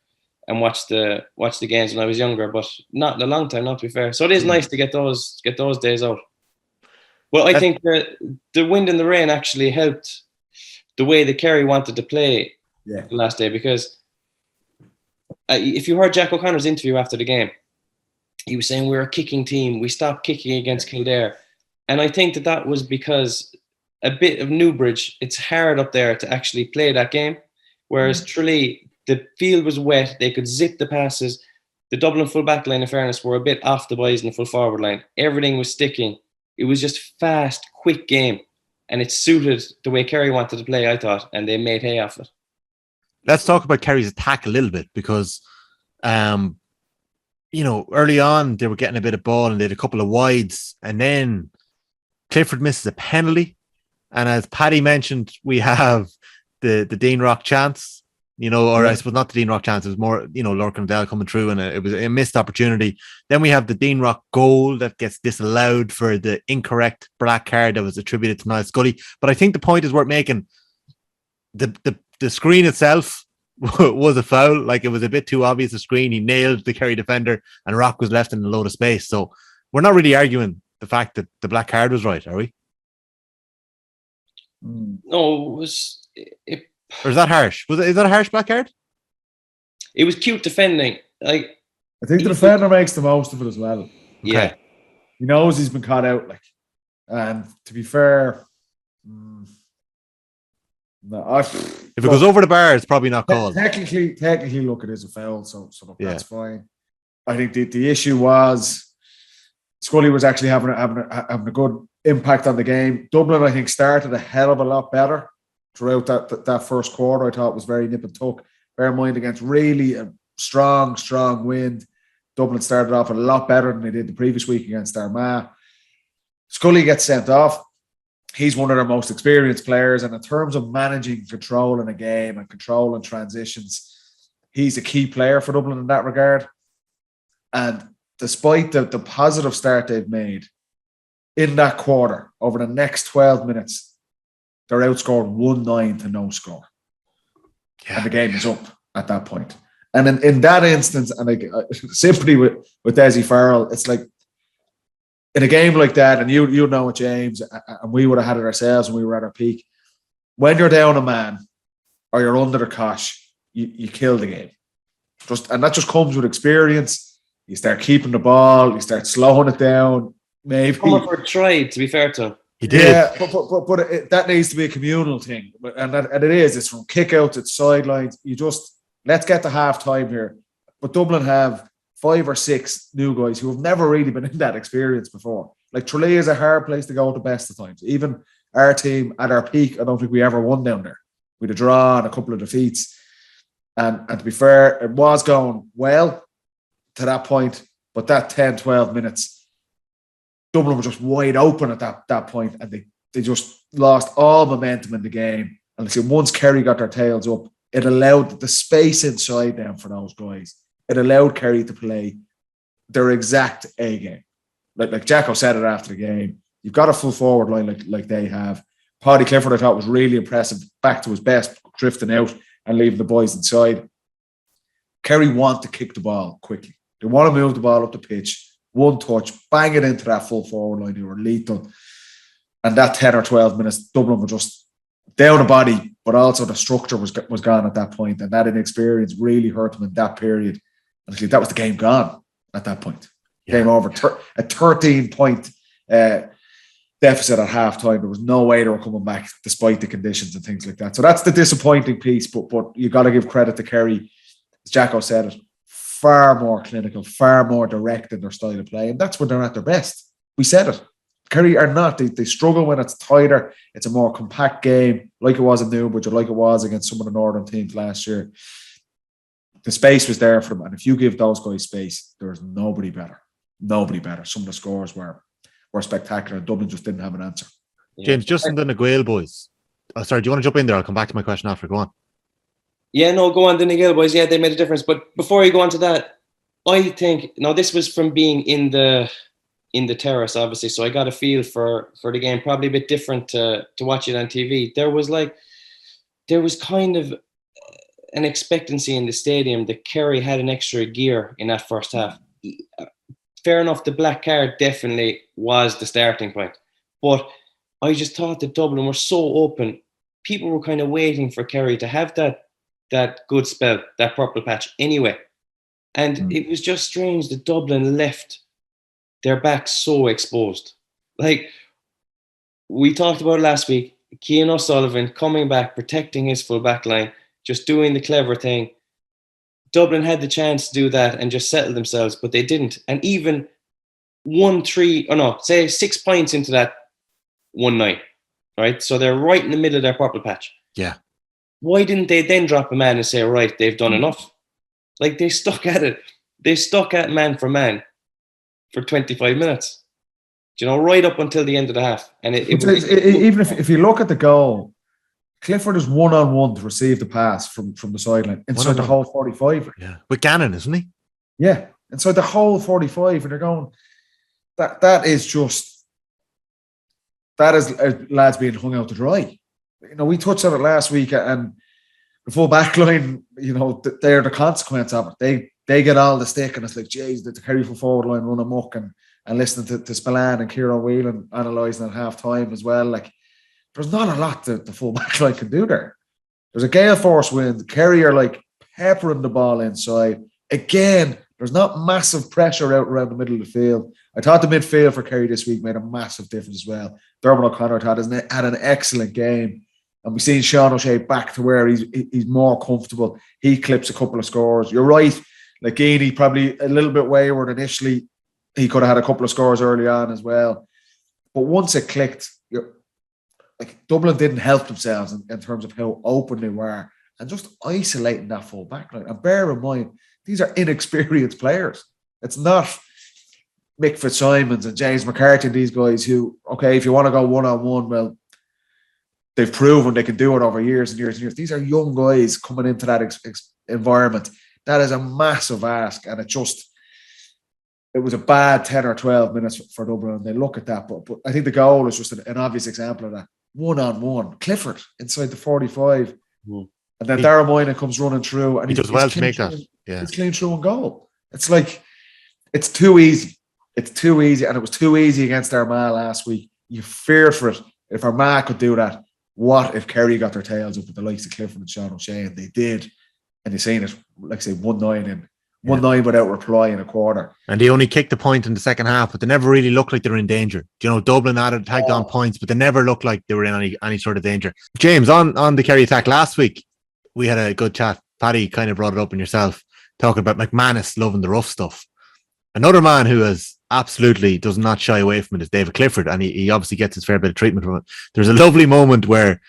and watch the games when I was younger, but not in a long time, not to be fair. So it is nice to get those days out. Well, I think the wind and the rain actually helped the way the Kerry wanted to play the last day, because if you heard Jack O'Connor's interview after the game, he was saying we're a kicking team. We stopped kicking against Kildare. And I think that was because a bit of Newbridge, it's hard up there to actually play that game. Whereas Tralee, the field was wet. They could zip the passes. The Dublin full back line, in fairness, were a bit off the boys in the full forward line. Everything was sticking. It was just fast, quick game. and it suited the way Kerry wanted to play, I thought, and they made hay off it. Let's talk about Kerry's attack a little bit, because early on they were getting a bit of ball and they had a couple of wides, and then Clifford misses a penalty. And as Paddy mentioned, we have the Dean Rock chance, I suppose not the Dean Rock chance. It was more, Lorcan Dell coming through, and it was a missed opportunity. Then we have the Dean Rock goal that gets disallowed for the incorrect black card that was attributed to Niall Scully. But I think the point is worth making. The screen itself was a foul. Like, it was a bit too obvious. The screen, he nailed the Kerry defender, and Rock was left in a load of space. So we're not really arguing the fact that the black card was right, are we? No, or is that harsh? Is that a harsh black card? It was cute defending. I think the defender makes the most of it as well. Yeah. Okay. He knows he's been caught out, and to be fair, if it goes over the bar, it's probably not called. Technically, look, it is a foul, so look, that's fine. I think the issue was Scully was actually having a good impact on the game. Dublin, I think, started a hell of a lot better throughout that first quarter. I thought it was very nip and tuck. Bear in mind, against really a strong wind, Dublin started off a lot better than they did the previous week against Armagh. Scully gets sent off. He's one of their most experienced players, and in terms of managing control in a game and control and transitions, he's a key player for Dublin in that regard. And despite the positive start they've made in that quarter, over the next 12 minutes, they're outscored 1-9 to no score. Yeah. And the game is up at that point. And in that instance, and sympathy with Desi Farrell, it's like, in a game like that, and you know it, James, and we would have had it ourselves when we were at our peak, when you're down a man or you're under the cosh, you kill the game. And that just comes with experience. You start keeping the ball, you start slowing it down. Maybe Clifford tried, to be fair to him. He did. Yeah, but that needs to be a communal thing. And it is. It's from kickouts, it's sidelines. Let's get to half time here. But Dublin have 5 or 6 new guys who have never really been in that experience before. Like, Tralee is a hard place to go at the best of times. Even our team at our peak, I don't think we ever won down there. We had a draw and a couple of defeats. And to be fair, it was going well to that point, but that 10, 12 minutes, Dublin were just wide open at that point, and they just lost all momentum in the game. And once Kerry got their tails up, it allowed the space inside them for those guys. It allowed Kerry to play their exact A game. Like Jacko said it after the game, you've got a full forward line like they have. Paddy Clifford, I thought, was really impressive, back to his best, drifting out and leaving the boys inside. Kerry want to kick the ball quickly. They want to move the ball up the pitch, one touch, bang it into that full forward line. They were lethal. And that 10 or 12 minutes, Dublin were just down a body, but also the structure was gone at that point, and that inexperience really hurt them in that period. And that was the game gone at that point. Yeah. Game over. A 13-point deficit at halftime. There was no way they were coming back despite the conditions and things like that. So that's the disappointing piece, but you got to give credit to Kerry. As Jacko said it, far more clinical, far more direct in their style of play, and that's when they're at their best. We said it. Kerry are not. They struggle when it's tighter. It's a more compact game, like it was in Newbridge, or like it was against some of the northern teams last year. The space was there for them, and if you give those guys space, there's nobody better. Nobody better. Some of the scores were spectacular. Dublin just didn't have an answer. James, just on the Gael boys. Oh, sorry, do you want to jump in there? I'll come back to my question after. Go on. Yeah, no, go on. The Gael boys, yeah, they made a difference. But before you go on to that, I think, now this was from being in the terrace, obviously, so I got a feel for the game, probably a bit different to watch it on TV. There was kind of an expectancy in the stadium that Kerry had an extra gear in that first half. Fair enough, the black card definitely was the starting point. But I just thought that Dublin were so open. People were kind of waiting for Kerry to have that good spell, that purple patch anyway. And it was just strange that Dublin left their backs so exposed. Like, we talked about last week, Cian O'Sullivan coming back, protecting his full back line, just doing the clever thing. Dublin had the chance to do that and just settle themselves, but they didn't. And even 6 points into that 1-9, right? So they're right in the middle of their purple patch. Yeah. Why didn't they then drop a man and say, right, they've done enough? Like, they stuck at it. They stuck at man for man for 25 minutes. You know, right up until the end of the half. And even if you look at the goal, Clifford is one-on-one to receive the pass from the sideline inside the whole 45. Yeah, with Gannon, isn't he? Yeah, inside the whole 45, and they're going. That is lads being hung out to dry. You know, we touched on it last week, and the full back line, you know, they're the consequence of it. They get all the stick, and it's like, geez, the Kerry forward line run amok, and listening to Spillane and Kieran Whelan analysing at half time as well. Like, there's not a lot that the full back line can do there. There's a gale force wind. Kerry are like peppering the ball inside. Again, there's not massive pressure out around the middle of the field. I thought the midfield for Kerry this week made a massive difference as well. Dermot O'Connor had an excellent game. And we've seen Sean O'Shea back to where he's more comfortable. He clips a couple of scores. You're right. Like, Geaney probably a little bit wayward initially. He could have had a couple of scores early on as well. But once it clicked, Dublin didn't help themselves in terms of how open they were and just isolating that full back line. And bear in mind, these are inexperienced players. It's not Mick Fitzsimons and James McCarthy and these guys who, okay, if you want to go one-on-one, well, they've proven they can do it over years and years and years. These are young guys coming into that environment. That is a massive ask, and it was a bad 10 or 12 minutes for Dublin, and they look at that. But I think the goal is just an obvious example of that. One-on-one. Clifford inside the 45. And then Darragh Moynihan comes running through. And he does well to make that. Yeah. He's clean through and goal. It's like, it's too easy. It's too easy. And it was too easy against Armagh last week. You feared for it. If Armagh could do that, what if Kerry got their tails up with the likes of Clifford and Sean O'Shea? And they did. And you're seeing it, like I say, 1-9 in. 1-9 without reply in a quarter. And they only kicked the point in the second half, but they never really looked like they were in danger. You know, Dublin added tagged on points, but they never looked like they were in any sort of danger. James, on the Kerry attack last week, we had a good chat. Paddy kind of brought it up in yourself, talking about McManus loving the rough stuff. Another man who absolutely does not shy away from it is David Clifford, and he obviously gets his fair bit of treatment from it. There's a lovely moment where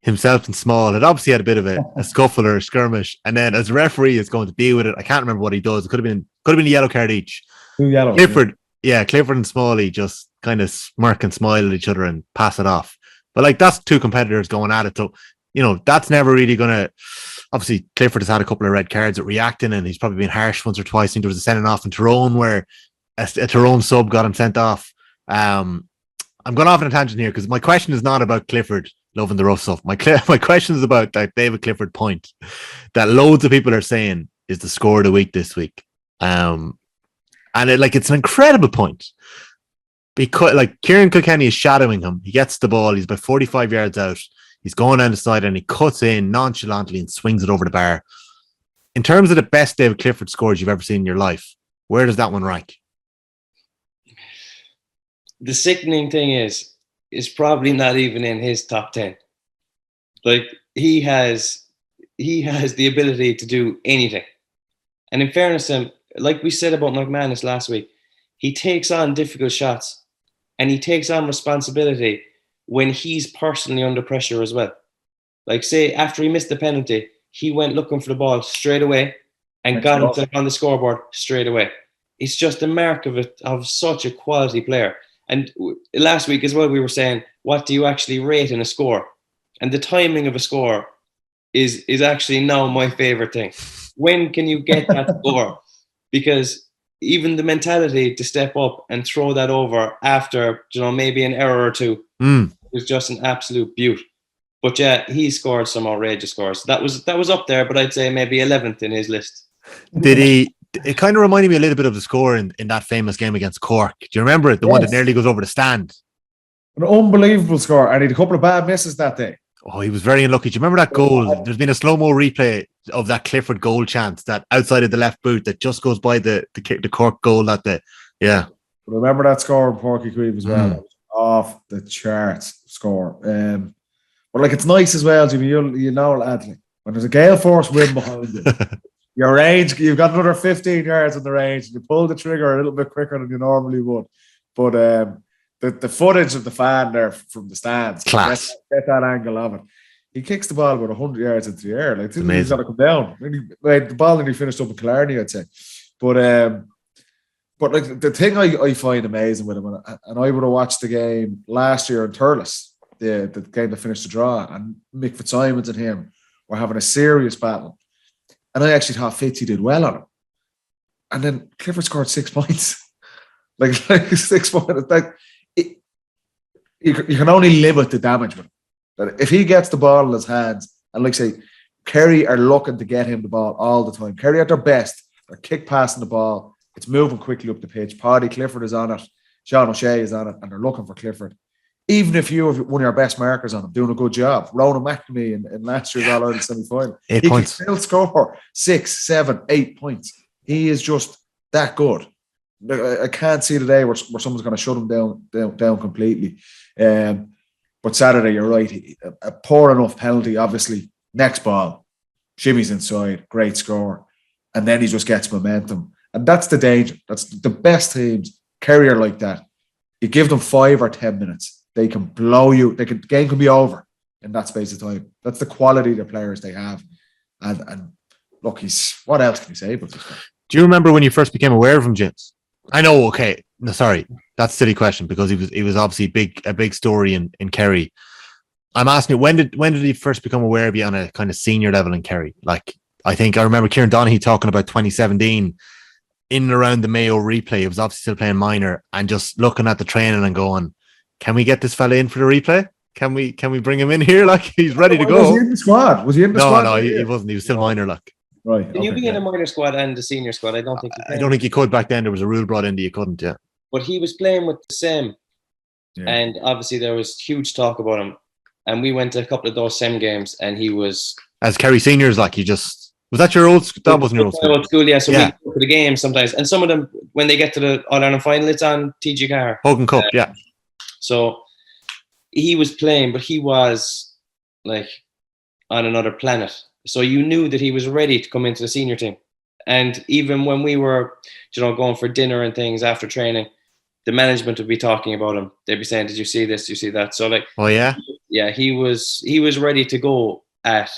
himself and Small had obviously had a bit of a scuffle or a skirmish, and then as referee is going to deal with it, I can't remember what he does. It could have been a yellow card each. Clifford and Smalley just kind of smirk and smile at each other and pass it off. But like, that's two competitors going at it, so you know that's never really gonna. Obviously, Clifford has had a couple of red cards at reacting, and he's probably been harsh once or twice. I think there was a sending off in Tyrone where a Tyrone sub got him sent off. I'm going off on a tangent here because my question is not about Clifford loving the rough stuff. My question is about that David Clifford point that loads of people are saying is the score of the week this week. And it's an incredible point because like Kieran Kilkenny is shadowing him. He gets the ball. He's about 45 yards out. He's going down the side and he cuts in nonchalantly and swings it over the bar. In terms of the best David Clifford scores you've ever seen in your life, where does that one rank? The sickening thing is probably not even in his top 10. Like, he has the ability to do anything. And in fairness to him, like we said about McManus last week, he takes on difficult shots and he takes on responsibility when he's personally under pressure as well. Like, say, after he missed the penalty, he went looking for the ball straight away and got himself on the scoreboard straight away. It's just a mark of such a quality player. And last week as well, we were saying, what do you actually rate in a score? And the timing of a score is actually now my favorite thing. When can you get that score? Because even the mentality to step up and throw that over after, maybe an error or two was just an absolute beaut. But yeah, he scored some outrageous scores. That was up there, but I'd say maybe 11th in his list. Did he? It kind of reminded me a little bit of the score in that famous game against Cork. Do you remember it? The one that nearly goes over the stand. An unbelievable score. And he had a couple of bad misses that day. Oh, he was very unlucky. Do you remember that goal? There's been a slow-mo replay of that Clifford goal chance, that outside of the left boot that just goes by the Cork goal that day. Yeah. Remember that score in Porky Creeve as well? That was off the charts score. But like, it's nice as well, Jimmy. You know, lads, when there's a gale force wind behind you, your range, you've got another 15 yards on the range, and you pull the trigger a little bit quicker than you normally would. But the footage of the fan there from the stands. Class. Get that angle of it. He kicks the ball about 100 yards into the air. Like, he's got to come down. The ball nearly finished up in Killarney, I'd say. But like the thing I find amazing with him, and I would have watched the game last year in Thurles, the game that finished the draw, and Mick Fitzsimons and him were having a serious battle. And I actually thought Fitzy did well on him. And then Clifford scored 6 points. like 6 points. You can only limit the damage with him. But if he gets the ball in his hands, and like say, Kerry are looking to get him the ball all the time. Kerry at their best, they're kick passing the ball. It's moving quickly up the pitch. Paddy Clifford is on it. Sean O'Shea is on it, and they're looking for Clifford. Even if you have one of your best markers on him, doing a good job. Ronan McNamee in last year's All-Ireland semi-final. 8 he points. Can still score 6, 7, 8 points. He is just that good. I can't see the day where someone's going to shut him down completely. But Saturday, you're right. A poor enough penalty, obviously. Next ball, shimmies inside, great score. And then he just gets momentum. And that's the danger. That's the best teams. Kerry are like that. You give them 5 or 10 minutes, they can blow you. The game can be over in that space of time. That's the quality of the players they have. And look, what else can you say about this guy? Do you remember when you first became aware of him, James? I know, okay. No, sorry. That's a silly question because he was obviously a big story in Kerry. I'm asking you, when did he first become aware of you on a kind of senior level in Kerry? Like, I think I remember Kieran Donaghy talking about 2017 in and around the Mayo replay. He was obviously still playing minor and just looking at the training and going, can we get this fella in for the replay? Can we bring him in here? Like, he's ready to go. Was he in the squad? No, he wasn't. He was still minor, like. Right. Can you be in a minor squad and the senior squad? I don't think you can. I don't think you could back then. There was a rule brought in that you couldn't, yeah. But he was playing with the same. Yeah. And obviously there was huge talk about him. And we went to a couple of those SEM games and he was... As Kerry seniors, like, was that your old school? That wasn't your old school? Old school, yeah. So we go to the games sometimes. And some of them, when they get to the All-Ireland final, it's on TG Car. Hogan Cup, yeah. So he was playing, but he was like on another planet. So you knew that he was ready to come into the senior team. And even when we were, going for dinner and things after training, the management would be talking about him. They'd be saying, did you see this? Did you see that? So like, oh yeah? Yeah, he was ready to go at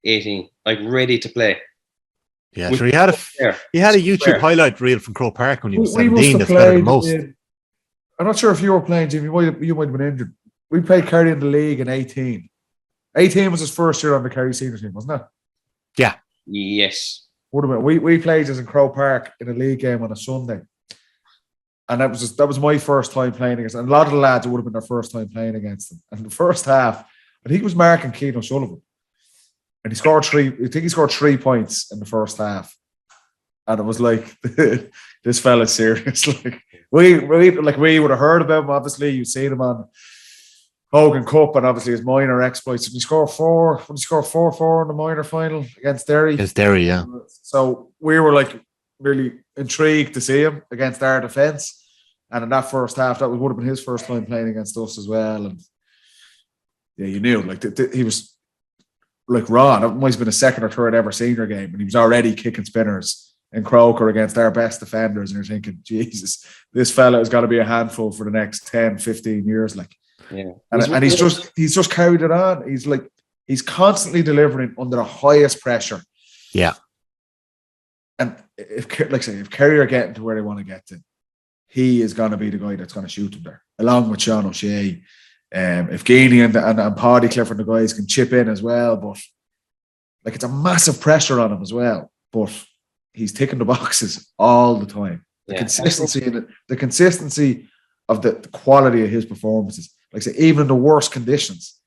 18, like ready to play. Yeah, sure. He had a YouTube highlight reel from Croke Park when he was 17. That's better than most. I'm not sure if you were playing, Jim. You might have been injured. We played Kerry in the league in 18. 18 was his first year on the Kerry senior team, wasn't it? Yeah. Yes. Would have been. We played us in Croke Park in a league game on a Sunday. And that was my first time playing against them. And a lot of the lads, it would have been their first time playing against them. And the first half, I think it was Mark and Keane O'Sullivan. And he scored 3 points in the first half. And it was like, this fella's serious. Like we would have heard about him, obviously. You'd seen him on Hogan Cup and obviously his minor exploits. When he scored 4-4 in the minor final against Derry. Against Derry, yeah. So we were like really intrigued to see him against our defence. And in that first half, that would have been his first time playing against us as well. And yeah, you knew he was like Ron. It might have been a second or third ever senior game, and he was already kicking spinners in Croker against our best defenders. And you're thinking, Jesus, this fella is going to be a handful for the next 10, 15 years. Like, yeah, and he's just carried it on. He's constantly delivering under the highest pressure. Yeah. And if Kerry are getting to where they want to get to, he is going to be the guy that's going to shoot them there, along with Sean O'Shea. If Geaney and Paddy Clifford, the guys, can chip in as well, but like it's a massive pressure on him as well. But he's ticking the boxes all the time. The consistency of the quality of his performances. Like I say, even in the worst conditions,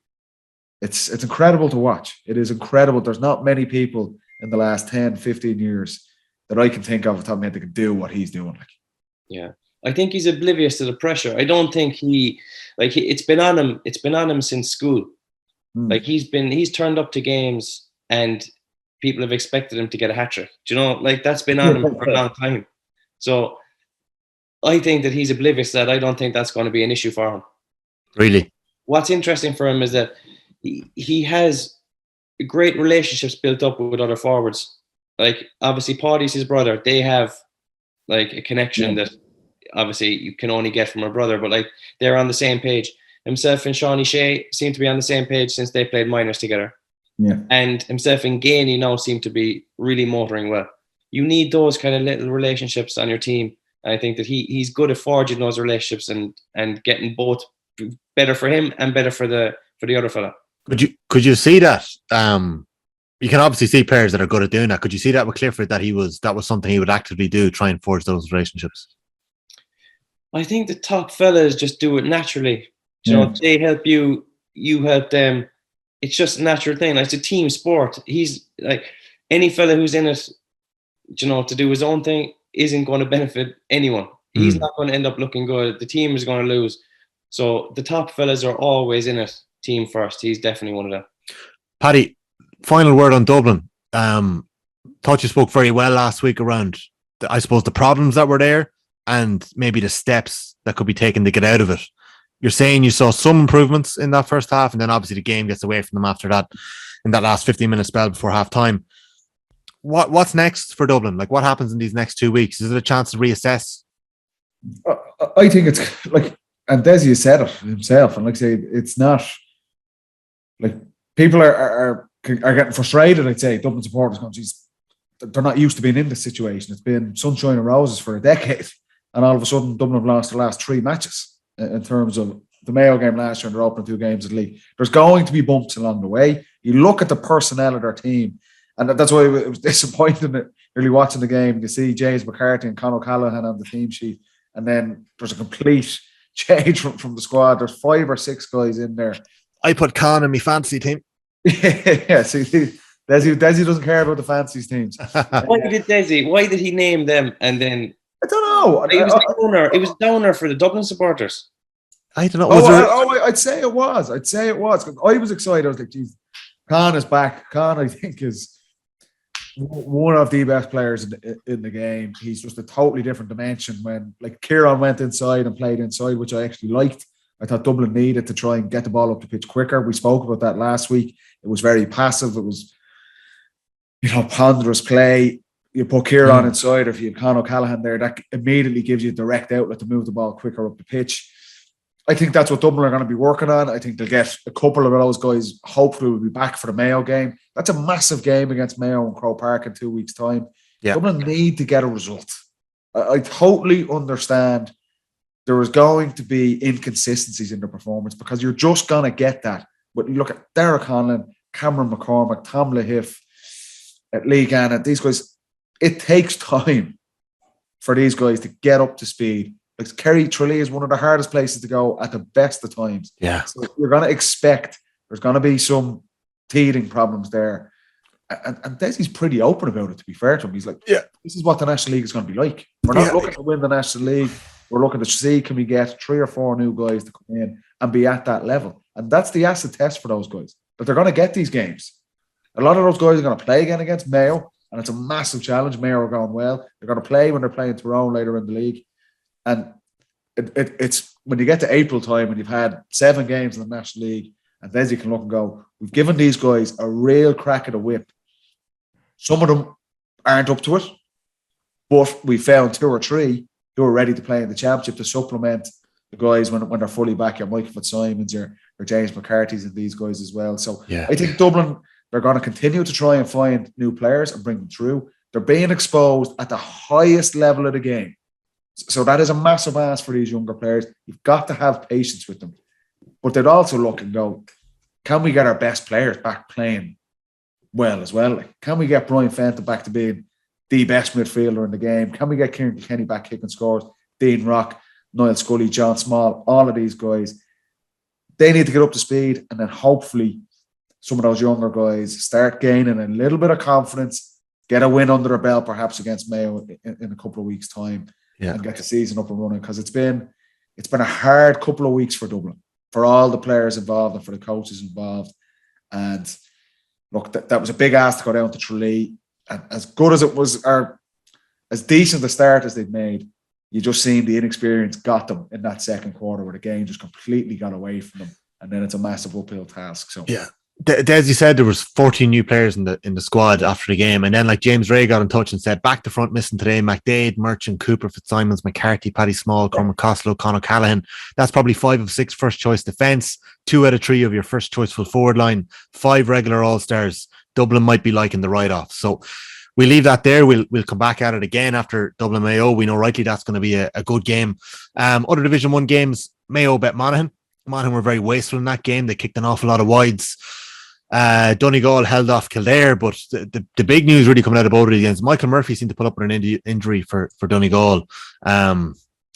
it's incredible to watch. It is incredible. There's not many people in the last 10, 15 years that I can think of top of my head that can do what he's doing. Yeah. I think he's oblivious to the pressure. I don't think it's been on him. It's been on him since school. Like he's turned up to games and people have expected him to get a hat trick. Do you know, like that's been on him for a long time. So I think that he's oblivious to that. I don't think that's going to be an issue for him. Really? What's interesting for him is that he has great relationships built up with other forwards. Like obviously Paddy's his brother. They have like a connection that obviously you can only get from her brother, but like they're on the same page. Himself and Shawnee Shea seem to be on the same page since they played minors together. Yeah. And himself and Gainey now seem to be really motoring well. You need those kind of little relationships on your team. And I think that he's good at forging those relationships and getting both better for him and better for the other fella. Could you see that? You can obviously see players that are good at doing that. Could you see that with Clifford, that was something he would actively do, try and forge those relationships? I think the top fellas just do it naturally. You know, they help you, you help them. It's just a natural thing. Like, it's a team sport. He's like, any fella who's in it, you know, to do his own thing isn't going to benefit anyone. He's not going to end up looking good. The team is going to lose. So the top fellas are always in it, team first. He's definitely one of them. Paddy, final word on Dublin. Thought you spoke very well last week around, I suppose, the problems that were there and maybe the steps that could be taken to get out of it. You're saying you saw some improvements in that first half, and then obviously the game gets away from them after that, in that last 15-minute spell before half time. What's next for Dublin? Like, what happens in these next 2 weeks? Is it a chance to reassess? I think it's like, and Desi said it himself, and like I say, it's not like people are getting frustrated. I'd say Dublin supporters going, geez, they're not used to being in this situation. It's been sunshine and roses for a decade, and all of a sudden Dublin have lost the last 3 matches in terms of the Mayo game last year and their opening 2 games of the league. There's going to be bumps along the way. You look at the personnel of their team, and that's why it was disappointing really watching the game. You see James McCarthy and Conor Callaghan on the team sheet, and then there's a complete change from the squad. There's 5 or 6 guys in there. I put Con in my fantasy team. Yeah, see, Desi doesn't care about the fantasy teams. Why did he name them? And then I don't know. It was a downer for the Dublin supporters. I don't know. I'd say it was. I was excited. I was like, geez, Con is back. Con, I think, is one of the best players in the game. He's just a totally different dimension. When like Kieran went inside and played inside, which I actually liked. I thought Dublin needed to try and get the ball up the pitch quicker. We spoke about that last week. It was very passive. It was, ponderous play. You put Kieran inside, or if you have Conor Callaghan there, that immediately gives you a direct outlet to move the ball quicker up the pitch. I think that's what Dublin are going to be working on. I think they'll get a couple of those guys, hopefully, will be back for the Mayo game. That's a massive game against Mayo and Croke Park in 2 weeks' time. Yeah. Dublin need to get a result. I totally understand there is going to be inconsistencies in the performance, because you're just going to get that. But look at Derek Conlon, Cameron McCormack, Tom Lahiff, Lee Gannon, these guys. It takes time for these guys to get up to speed. Like Tralee is one of the hardest places to go at the best of times. Yeah. So you're going to expect there's going to be some teething problems there. And Desi's pretty open about it, to be fair to him. He's like, yeah, this is what the National League is going to be like. We're not looking to win the National League. We're looking to see, can we get 3 or 4 new guys to come in and be at that level? And that's the acid test for those guys. But they're going to get these games. A lot of those guys are going to play again against Mayo, and it's a massive challenge. Mayo are going well. They're going to play when they're playing Tyrone later in the league. And it's when you get to April time and you've had 7 games in the National League, and then you can look and go, we've given these guys a real crack at the whip. Some of them aren't up to it, but we found 2 or 3 who are ready to play in the championship to supplement the guys when they're fully back. Your Michael Fitzsimons, your James McCarthy's, and these guys as well. So I think Dublin, they're going to continue to try and find new players and bring them through. They're being exposed at the highest level of the game. So that is a massive ask for these younger players. You've got to have patience with them. But they'd also look and go, can we get our best players back playing well as well? Like, can we get Brian Fenton back to being the best midfielder in the game? Can we get Kieran Kilkenny back kicking scores? Dean Rock, Niall Scully, John Small, all of these guys. They need to get up to speed, and then hopefully some of those younger guys start gaining a little bit of confidence, get a win under their belt perhaps against Mayo in a couple of weeks' time, and get the season up and running, because it's been a hard couple of weeks for Dublin, for all the players involved and for the coaches involved. And look, that was a big ask to go down to Tralee. And as good as it was, or as decent a start as they've made, you just seen the inexperience got them in that second quarter where the game just completely got away from them. And then it's a massive uphill task. So As you said, there was 14 new players in the squad after the game, and then like James Ray got in touch and said, back to front missing today: McDade, Merchant, Cooper, Fitzsimons, McCarthy, Paddy Small, Cormac Costello, Conor Callaghan. That's probably 5 of 6 first choice defence, 2 out of 3 of your first choice full forward line, 5 regular all stars. Dublin might be liking the write off. So we leave that there. We'll come back at it again after Dublin Mayo. We know rightly that's going to be a good game. Other Division 1 games, Mayo bet Monaghan. Monaghan were very wasteful in that game. They kicked an awful lot of wides. Donegal held off Kildare, but the big news really coming out of both of these games, Michael Murphy seemed to pull up with an injury for Donegal.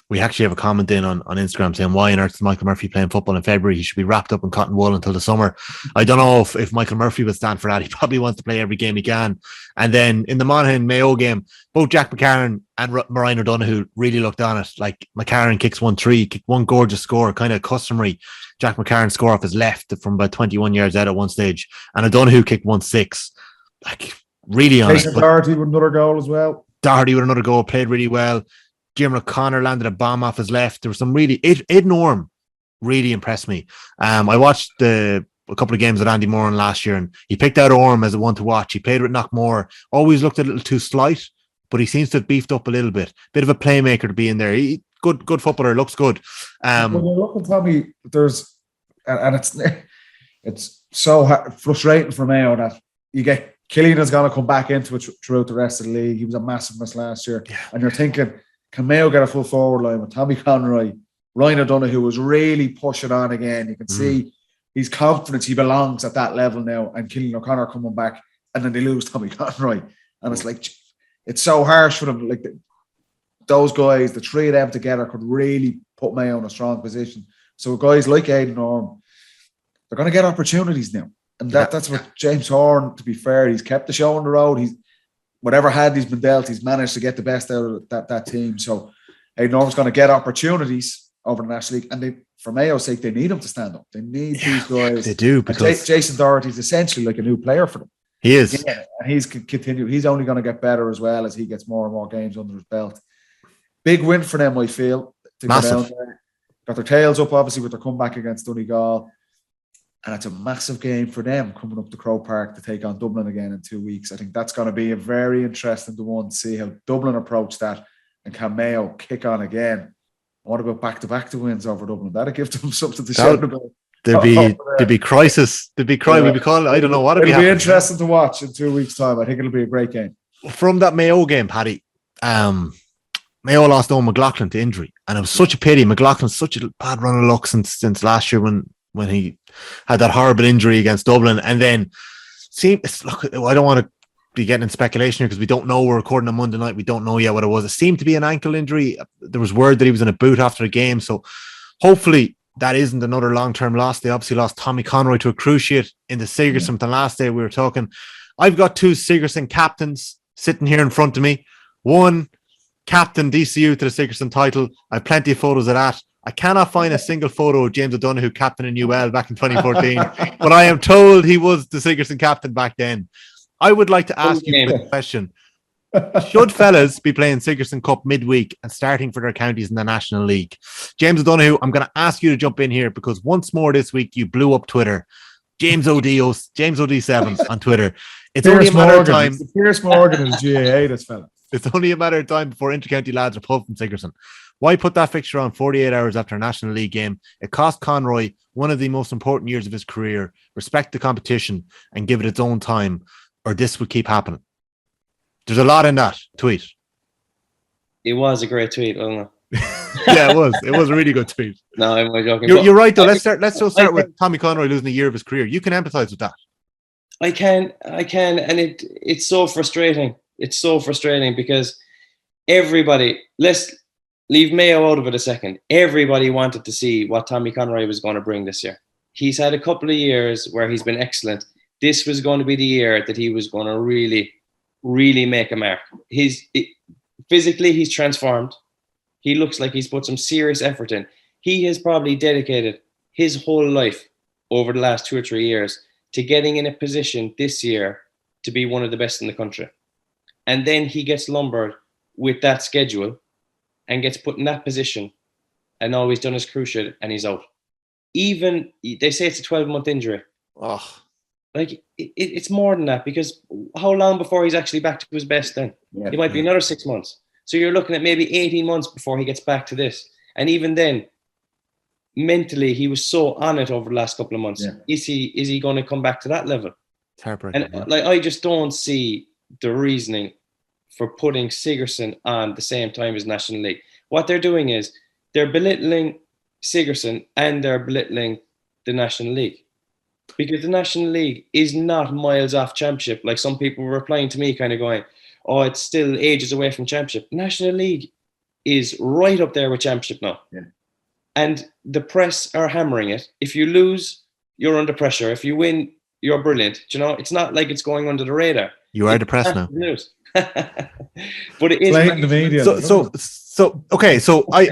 We actually have a comment in on Instagram saying, why on earth is Michael Murphy playing football in February? He should be wrapped up in cotton wool until the summer. I don't know if Michael Murphy would stand for that. He probably wants to play every game he can. And then in the Monaghan Mayo game, both Jack McCarron and Moran O'Donoghue really looked on it. Like McCarron kicks 1-3, kicked one gorgeous score, kind of customary. Jack McCarron score off his left from about 21 yards out at one stage. And O'Donoghue kicked 1-6. Like really on it. Doherty with another goal as well. Doherty with another goal, played really well. Jim O'Connor landed a bomb off his left. There was some really... Ed Norm really impressed me. I watched a couple of games with Andy Moran last year, and he picked out Orm as a one to watch. He played with Knockmore. Always looked a little too slight, but he seems to have beefed up a little bit. Bit of a playmaker to be in there. Good footballer, looks good. When you're looking, Tommy, there's... And it's so frustrating for Mayo that you get... Killian is going to come back into it throughout the rest of the league. He was a massive miss last year. Yeah. And you're thinking... Can Mayo get a full forward line with Tommy Conroy? Ryan O'Donoghue was really pushing on again. You can see his confidence. He belongs at that level now. And Killian O'Connor coming back, and then they lose Tommy Conroy. And it's like, it's so harsh for them. Like those guys, the three of them together could really put Mayo in a strong position. So guys like Aidan Orm, they're going to get opportunities now. And that's what James Horn, to be fair, he's kept the show on the road. Whatever hand he's been dealt, he's managed to get the best out of that team. So Aidan Orm's going to get opportunities over the National League. And for Mayo's sake, they need him to stand up. They need these guys. They do. Because Jason Doherty's essentially like a new player for them. He is. Yeah, and he's continued. He's only going to get better as well as he gets more and more games under his belt. Big win for them, I feel. To massive. Go down there. Got their tails up, obviously, with their comeback against Donegal. And it's a massive game for them coming up to Croke Park to take on Dublin again in 2 weeks. I think that's going to be a very interesting one to see how Dublin approach that, and can Mayo kick on again. What about back-to-back wins over Dublin? That'll give them something to shout about. There'd be crisis. We'd be calling. I don't know what it'd be interesting to watch in 2 weeks' time. I think it'll be a great game. From that Mayo game, Paddy, Mayo lost Owen McLaughlin to injury, and it was such a pity. McLaughlin's such a bad run of luck since last year when he had that horrible injury against Dublin. And then, look, I don't want to be getting in speculation here because we don't know. We're recording on Monday night. We don't know yet what it was. It seemed to be an ankle injury. There was word that he was in a boot after the game. So hopefully that isn't another long-term loss. They obviously lost Tommy Conroy to a cruciate in the Sigerson. The last day we were talking. I've got 2 Sigerson captains sitting here in front of me. One, captain DCU to the Sigerson title. I have plenty of photos of that. I cannot find a single photo of James O'Donoghue captain in UL back in 2014, but I am told he was the Sigerson captain back then. I would like to ask you a question. Should fellas be playing Sigerson Cup midweek and starting for their counties in the National League? James O'Donoghue, I'm going to ask you to jump in here because once more this week you blew up Twitter. James OD7 on Twitter. It's only a matter of time. Pierce Morgan is GAA, this fella. It's only a matter of time before intercounty lads are pulled from Sigerson. Why put that fixture on 48 hours after a National League game? It cost Conroy one of the most important years of his career. Respect the competition and give it its own time, or this would keep happening. There's a lot in that tweet. It was a great tweet, wasn't it? Yeah, it was. It was a really good tweet. No, I'm joking. You're right, though. Let's start with Tommy Conroy losing a year of his career. You can empathise with that. I can, and it's so frustrating. It's so frustrating because everybody, let's leave Mayo out of it a second. Everybody wanted to see what Tommy Conroy was going to bring this year. He's had a couple of years where he's been excellent. This was going to be the year that he was going to really, really make a mark. Physically, he's transformed. He looks like he's put some serious effort in. He has probably dedicated his whole life over the last 2 or 3 years to getting in a position this year to be one of the best in the country. And then he gets lumbered with that schedule and gets put in that position, and all he's done is cruciate and he's out. Even, they say it's a 12-month injury. Oh. like it's more than that, because how long before he's actually back to his best then? Yeah. It might be another 6 months. So you're looking at maybe 18 months before he gets back to this. And even then, mentally, he was so on it over the last couple of months. Yeah. Is he going to come back to that level? It's heartbreaking. And like, I just don't see the reasoning for putting Sigerson on the same time as National League. What they're doing is they're belittling Sigerson and they're belittling the National League. Because the National League is not miles off Championship. Like some people were replying to me kind of going, oh, it's still ages away from Championship. National League is right up there with Championship now. Yeah. And the press are hammering it. If you lose, you're under pressure. If you win, you're brilliant. You know, it's not like it's going under the radar. You are depressed now. News. But it is Playing the media. So okay. So I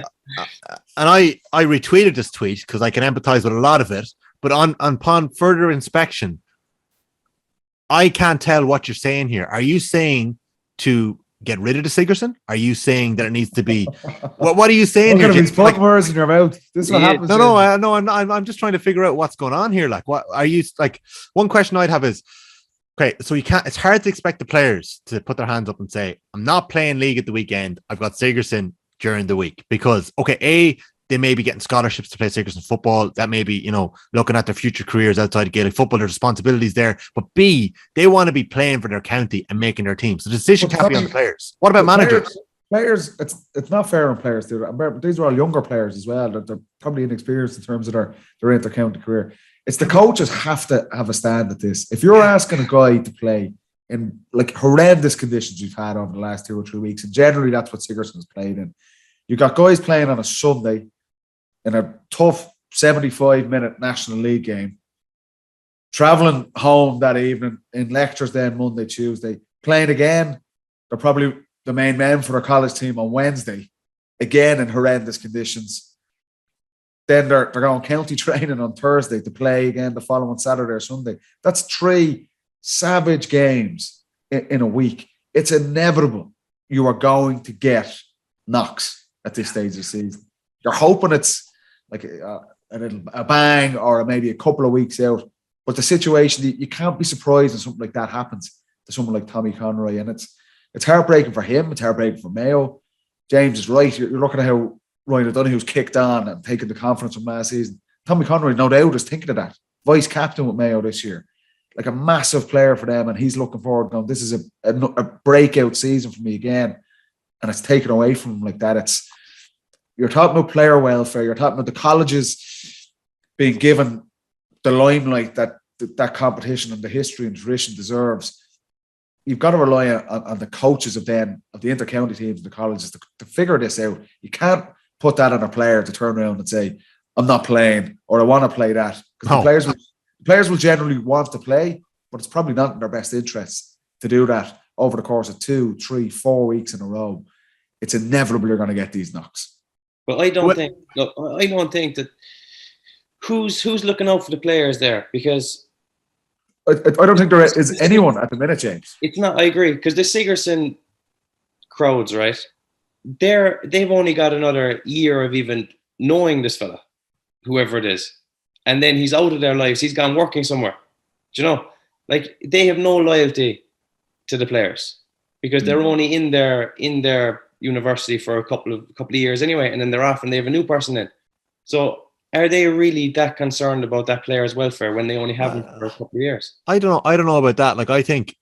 retweeted this tweet because I can empathize with a lot of it. But upon further inspection, I can't tell what you're saying here. Are you saying to get rid of the Sigerson? Are you saying that it needs to be? What are you saying here? He's putting words in your mouth. This is what happens. No. I'm just trying to figure out what's going on here. Like, what are you like? One question I'd have is, okay, so you can't. It's hard to expect the players to put their hands up and say, "I'm not playing league at the weekend. I've got Sigerson during the week," because okay, they may be getting scholarships to play Sigerson football. That may be, you know, looking at their future careers outside of Gaelic football. There's responsibilities there. But B, they want to be playing for their county and making their team. So the decision can't be on the players. What about managers? Players, it's not fair on players. These are all younger players as well. They're probably inexperienced in terms of their inter-county career. It's the coaches have to have a stand at this. If you're asking a guy to play in like horrendous conditions we've had over the last 2 or 3 weeks, and generally that's what Sigerson's played in. You got guys playing on a Sunday in a tough 75-minute National League game, travelling home that evening in lectures then Monday, Tuesday, playing again. They're probably the main men for their college team on Wednesday, again in horrendous conditions. Then they're going county training on Thursday to play again the following Saturday or Sunday. That's 3 savage games in a week. It's inevitable you are going to get knocks at this stage of the season. You're hoping it's like a bang or maybe a couple of weeks out. But the situation, you can't be surprised when something like that happens to someone like Tommy Conroy. And it's heartbreaking for him. It's heartbreaking for Mayo. James is right. You're looking at how Ryan O'Donoghue's kicked on and taken the confidence from last season. Tommy Conroy, no doubt, is thinking of that. Vice captain with Mayo this year. Like a massive player for them. And he's looking forward to going, this is a breakout season for me again. And it's taken away from him like that. You're talking about player welfare. You're talking about the colleges being given the limelight that competition and the history and tradition deserves. You've got to rely on the coaches of the inter-county teams and the colleges to figure this out. You can't put that on a player to turn around and say, I'm not playing, or I want to play that. Because the players will generally want to play, but it's probably not in their best interest to do that over the course of 2, 3, 4 weeks in a row. It's inevitable you're going to get these knocks. But I don't think that who's looking out for the players there, because I don't think there is anyone at the minute, James. It's not. I agree, because the Sigerson crowds, right? They've only got another year of even knowing this fella, whoever it is, and then he's out of their lives. He's gone working somewhere. Do you know? Like, they have no loyalty to the players because they're only in their university for a couple of years anyway, and then they're off and they have a new person in. So are they really that concerned about that player's welfare when they only have him for a couple of years? I don't know about that. Like, I think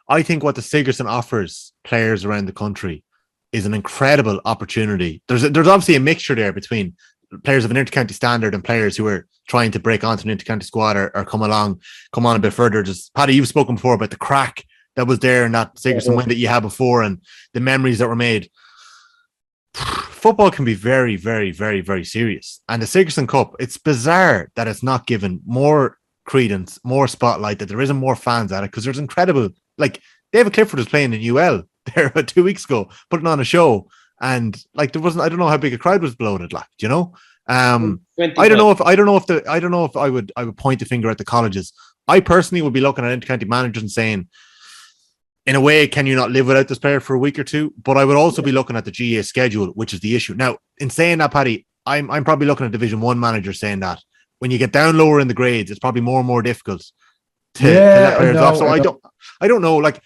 what the Sigerson offers players around the country is an incredible opportunity. There's obviously a mixture there between players of an inter-county standard and players who are trying to break onto an inter-county squad or come on a bit further. Just Paddy, you've spoken before about the crack that was there in that Sigerson win that you had before and the memories that were made. Football can be very, very, very, very serious. And the Sigerson Cup, it's bizarre that it's not given more credence, more spotlight, that there isn't more fans at it, because there's incredible, like David Clifford was playing in UL there about 2 weeks ago, putting on a show, and like there wasn't, I don't know how big a crowd was bloated, like, you know. I don't know if I would point the finger at the colleges. I personally would be looking at inter-county managers and saying, in a way, can you not live without this player for a week or two? But I would also be looking at the GAA schedule, which is the issue. Now, in saying that, Paddy, I'm probably looking at Division 1 managers saying that when you get down lower in the grades, it's probably more and more difficult to let players off. So I don't know. Like,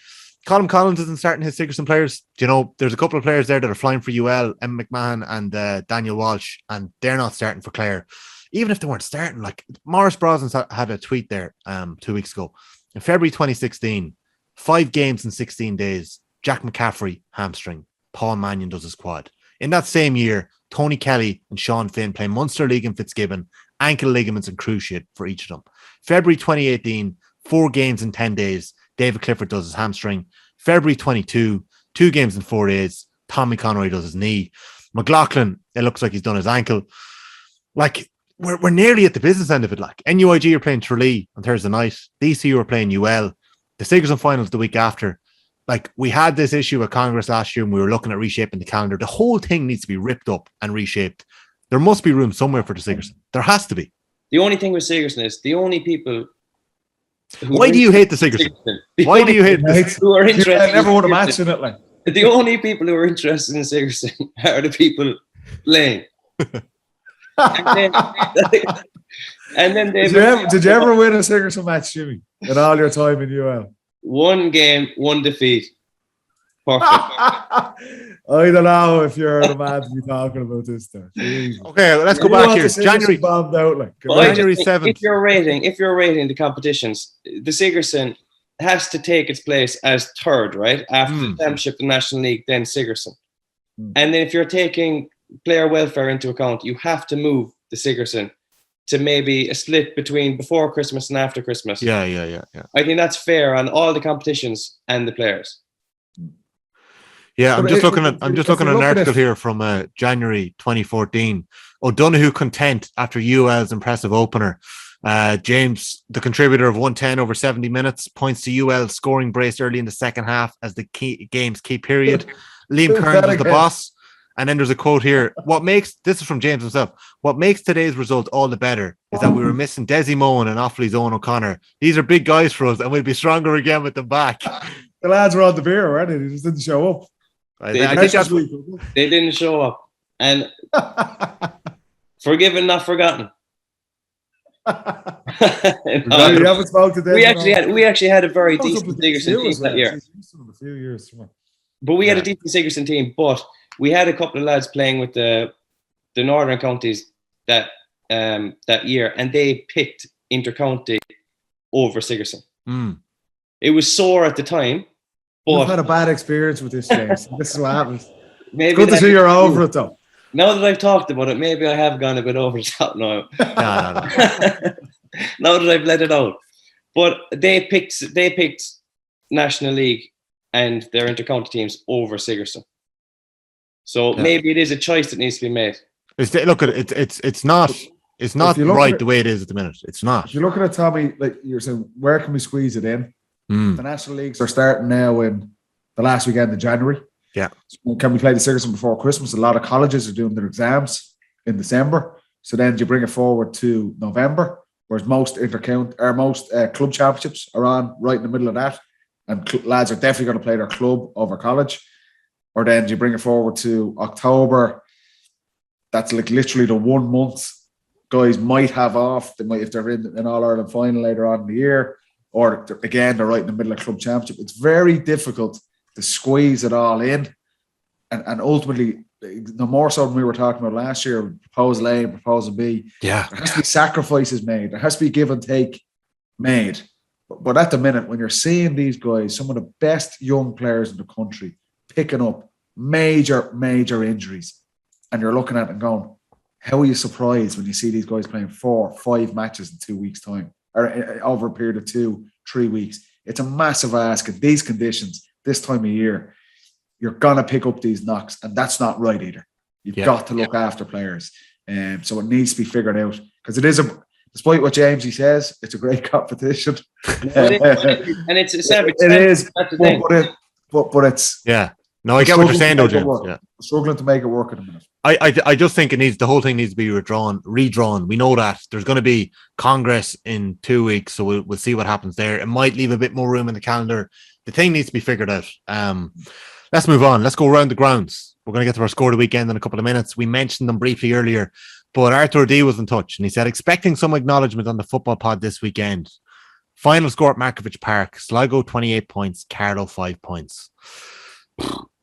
Colin Collins isn't starting his Sigerson players. You know, there's a couple of players there that are flying for UL, Em McMahon and Daniel Walsh, and they're not starting for Clare. Even if they weren't starting, like Maurice Brosnan had a tweet there 2 weeks ago. In February 2016, 5 games in 16 days, Jack McCaffrey, hamstring. Paul Mannion does his quad. In that same year, Tony Kelly and Sean Finn play Munster League in Fitzgibbon, ankle ligaments and cruciate for each of them. February 2018, 4 games in 10 days, David Clifford does his hamstring. February 22, 2 games in 4 days, Tommy Conroy does his knee. McLaughlin, it looks like he's done his ankle. Like, we're nearly at the business end of it. Like, NUIG are playing Tralee on Thursday night. DCU are playing UL. The Sigerson finals the week after. Like, we had this issue at Congress last year and we were looking at reshaping the calendar. The whole thing needs to be ripped up and reshaped. There must be room somewhere for the Sigerson. There has to be. The only thing with Sigerson is the only people. Why do you hate the Sigerson? Why do you hate this? Who are interested? I never won a match in it. Like, the only people who are interested in Sigerson are the people playing. and then did you ever win a Sigerson match, Jimmy? In all your time in UL? 1 game, 1 defeat. Perfect. I don't know if you're the man to be talking about this stuff. Okay, let's go back here. January bombed out, like. January 7th. If you're rating the competitions, the Sigerson has to take its place as third, right? After the Championship, the National League, then Sigerson. And then if you're taking player welfare into account, you have to move the Sigerson to maybe a split between before Christmas and after Christmas. Yeah. I think that's fair on all the competitions and the players. Yeah, I'm just looking at an article here from January 2014. O'Donoghue content after UL's impressive opener. James, the contributor of 110 over 70 minutes, points to UL scoring brace early in the second half as the game's key period. Liam Kearns was the boss. And then there's a quote here. This is from James himself. What makes today's result all the better is that we were missing Desi Mohan and Offaly's Owen O'Connor. These are big guys for us and we'll be stronger again with them back. The lads were on the beer, weren't they? They just didn't show up. They didn't show up. And forgiven, not forgotten. We actually had a very decent Sigerson team that year. A few years. But we had a decent Sigerson team, but we had a couple of lads playing with the northern counties that year, and they picked intercounty over Sigerson. It was sore at the time, but I've had a bad experience with this, James. This is what happens. It's good to see you're over it, though. Now that I've talked about it, maybe I have gone a bit over the top now. No. Now that I've let it out, but they picked National League and their intercounty teams over Sigerson. So maybe it is a choice that needs to be made. It's not right the way it is at the minute. It's not. If you're looking at Tommy, like you're saying, where can we squeeze it in? The National Leagues are starting now in the last weekend of January. Yeah. So can we play the Sigerson before Christmas? A lot of colleges are doing their exams in December. So then you bring it forward to November, whereas most club championships are on right in the middle of that. And lads are definitely going to play their club over college. Or then you bring it forward to October. That's like literally the 1 month guys might have off. They might, if they're in an All-Ireland final later on in the year. Or again, they're right in the middle of club championship. It's very difficult to squeeze it all in. And ultimately, no more so than we were talking about last year, proposal A and proposal B. Yeah. There has to be sacrifices made. There has to be give and take made. But at the minute, when you're seeing these guys, some of the best young players in the country, picking up major injuries, and you're looking at it and going, how are you surprised when you see these guys playing 4 or 5 matches in 2 weeks' time, or over a period of 2-3 weeks? It's a massive ask in these conditions, this time of year. You're gonna pick up these knocks, and that's not right either. You've got to look after players, so it needs to be figured out, because it is despite what Jamesy says, it's a great competition. And it's a savage. It is, but it's No, I get what you're saying, though, James. Yeah. Struggling to make it work at the minute. I just think the whole thing needs to be redrawn. We know that there's going to be Congress in 2 weeks, so we'll see what happens there. It might leave a bit more room in the calendar. The thing needs to be figured out. Let's move on. Let's go around the grounds. We're going to get to our score of the weekend in a couple of minutes. We mentioned them briefly earlier, but Arthur D was in touch, and he said, expecting some acknowledgement on the football pod this weekend Final score at Markovich Park. Sligo 28 points. Carlow 5 points.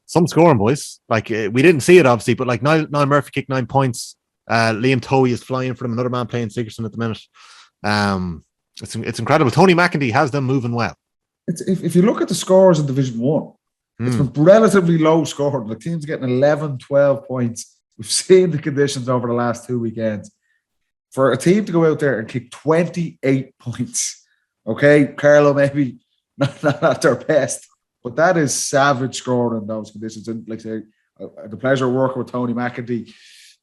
Some scoring, boys. Like, we didn't see it, obviously, but like Niall Murphy kicked 9 points. Liam Toey is flying for them. Another man playing Sigerson at the minute. It's incredible. Tony McEntee has them moving well. If you look at the scores in Division 1, it's been relatively low scored. The team's getting 11, 12 points. We've seen the conditions over the last 2 weekends. For a team to go out there and kick 28 points, okay, Carlow maybe not at their best, but that is savage scoring in those conditions. And like I say, I had the pleasure of working with Tony McEntee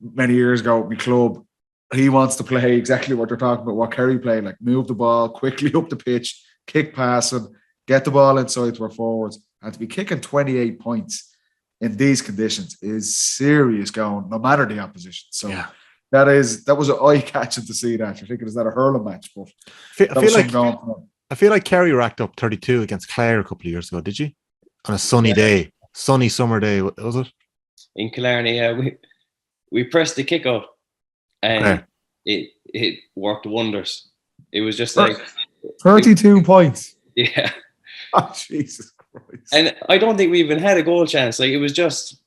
many years ago at my club. He wants to play exactly what they're talking about, what Kerry played, like move the ball quickly up the pitch, kick passing, get the ball inside to our forwards. And to be kicking 28 points in these conditions is serious going, no matter the opposition. So that was eye-catching to see that. You're thinking, is that a hurling match? But I feel like Kerry racked up 32 against Clare a couple of years ago, did you? On a sunny day, sunny summer day, was it? In Killarney, we pressed the kick out and it worked wonders. It was just like 32 points. Yeah. Oh, Jesus Christ. And I don't think we even had a goal chance. Like, it was just